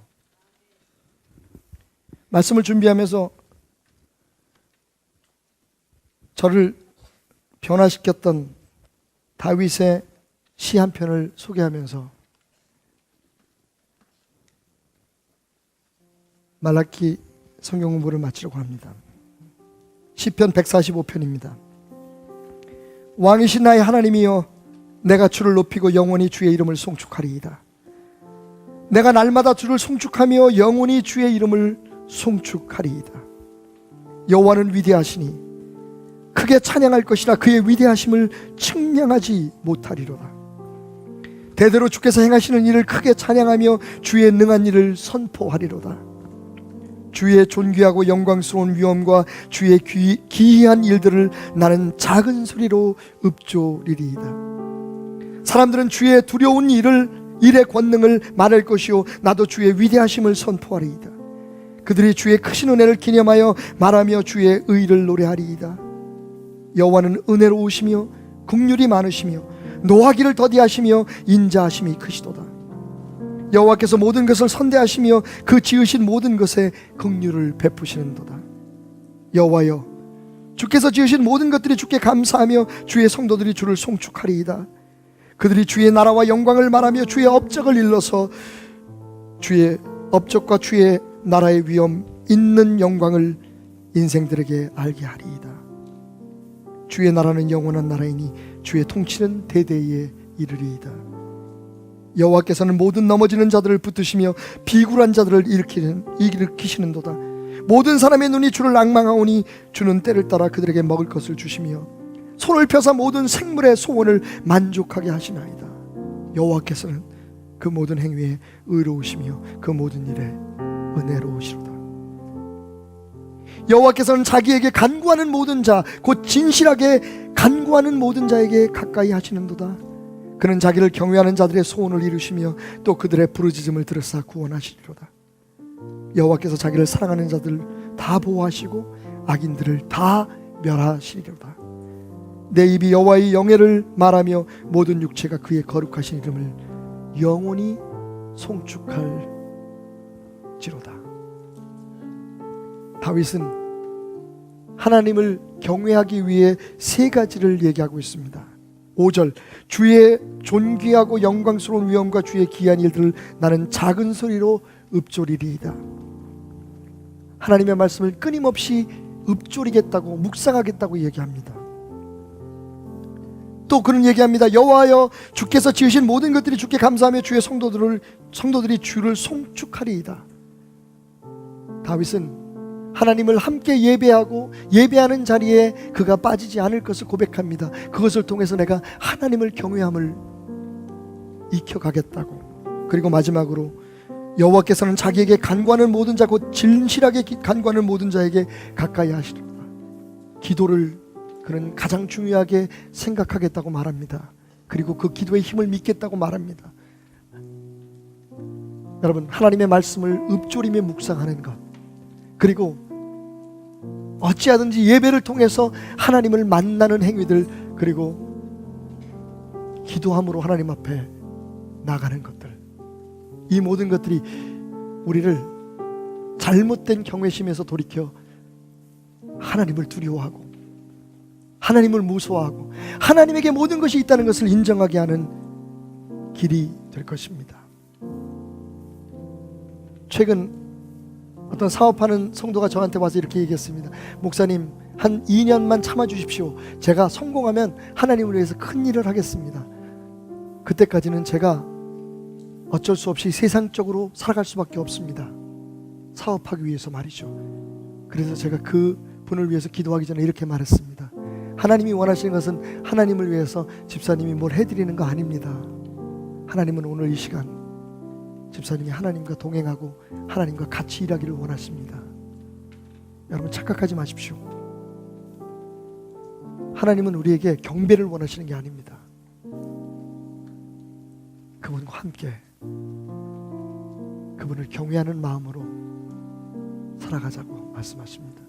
말씀을 준비하면서 저를 변화시켰던 다윗의 시 한 편을 소개하면서 말라기 성경 공부를 마치려고 합니다. 시편 145편입니다. 왕이신 나의 하나님이여, 내가 주를 높이고 영원히 주의 이름을 송축하리이다. 내가 날마다 주를 송축하며 영원히 주의 이름을 송축하리이다. 여호와는 위대하시니 크게 찬양할 것이라 그의 위대하심을 측량하지 못하리로다. 대대로 주께서 행하시는 일을 크게 찬양하며 주의 능한 일을 선포하리로다. 주의 존귀하고 영광스러운 위엄과 주의 기이한 일들을 나는 작은 소리로 읊조리리이다. 사람들은 주의 두려운 일의 권능을 말할 것이요 나도 주의 위대하심을 선포하리이다. 그들이 주의 크신 은혜를 기념하여 말하며 주의 의를 노래하리이다. 여호와는 은혜로우시며 긍휼이 많으시며 노하기를 더디하시며 인자하심이 크시도다. 여호와께서 모든 것을 선대하시며 그 지으신 모든 것에 긍휼을 베푸시는도다. 여호와여, 주께서 지으신 모든 것들이 주께 감사하며 주의 성도들이 주를 송축하리이다. 그들이 주의 나라와 영광을 말하며 주의 업적을 일러서 주의 업적과 주의 나라의 위엄 있는 영광을 인생들에게 알게 하리이다. 주의 나라는 영원한 나라이니 주의 통치는 대대에 이르리이다. 여호와께서는 모든 넘어지는 자들을 붙드시며 비굴한 자들을 일으키시는도다. 모든 사람의 눈이 주를 앙망하오니 주는 때를 따라 그들에게 먹을 것을 주시며 손을 펴사 모든 생물의 소원을 만족하게 하시나이다. 여호와께서는 그 모든 행위에 의로우시며 그 모든 일에 은혜로우시로다. 여호와께서는 자기에게 간구하는 모든 자, 곧 진실하게 간구하는 모든 자에게 가까이 하시는도다. 그는 자기를 경외하는 자들의 소원을 이루시며 또 그들의 부르짖음을 들으사 구원하시리로다. 여호와께서 자기를 사랑하는 자들 다 보호하시고 악인들을 다 멸하시리로다. 내 입이 여호와의 영예를 말하며 모든 육체가 그의 거룩하신 이름을 영원히 송축할지로다. 다윗은 하나님을 경외하기 위해 세 가지를 얘기하고 있습니다. 5절, 주의 존귀하고 영광스러운 위엄과 주의 기이한 일들을 나는 작은 소리로 읊조리리이다. 하나님의 말씀을 끊임없이 읊조리겠다고, 묵상하겠다고 얘기합니다. 또 그는 얘기합니다. 여호와여, 주께서 지으신 모든 것들이 주께 감사하며 주의 성도들이 주를 송축하리이다. 다윗은 하나님을 함께 예배하고 예배하는 자리에 그가 빠지지 않을 것을 고백합니다. 그것을 통해서 내가 하나님을 경외함을 익혀가겠다고. 그리고 마지막으로 여호와께서는 자기에게 간구하는 모든 자, 곧 진실하게 간구하는 모든 자에게 가까이 하시리라. 기도를 그는 가장 중요하게 생각하겠다고 말합니다. 그리고 그 기도의 힘을 믿겠다고 말합니다. 여러분, 하나님의 말씀을 읊조리며 묵상하는 것, 그리고 어찌하든지 예배를 통해서 하나님을 만나는 행위들, 그리고 기도함으로 하나님 앞에 나가는 것들, 이 모든 것들이 우리를 잘못된 경외심에서 돌이켜 하나님을 두려워하고 하나님을 무서워하고 하나님에게 모든 것이 있다는 것을 인정하게 하는 길이 될 것입니다. 최근 어떤 사업하는 성도가 저한테 와서 이렇게 얘기했습니다. 목사님, 한 2년만 참아주십시오. 제가 성공하면 하나님을 위해서 큰 일을 하겠습니다. 그때까지는 제가 어쩔 수 없이 세상적으로 살아갈 수밖에 없습니다. 사업하기 위해서 말이죠. 그래서 제가 그 분을 위해서 기도하기 전에 이렇게 말했습니다. 하나님이 원하시는 것은 하나님을 위해서 집사님이 뭘 해드리는 거 아닙니다. 하나님은 오늘 이 시간 집사님이 하나님과 동행하고 하나님과 같이 일하기를 원하십니다. 여러분, 착각하지 마십시오. 하나님은 우리에게 경배를 원하시는 게 아닙니다. 그분과 함께 그분을 경외하는 마음으로 살아가자고 말씀하십니다.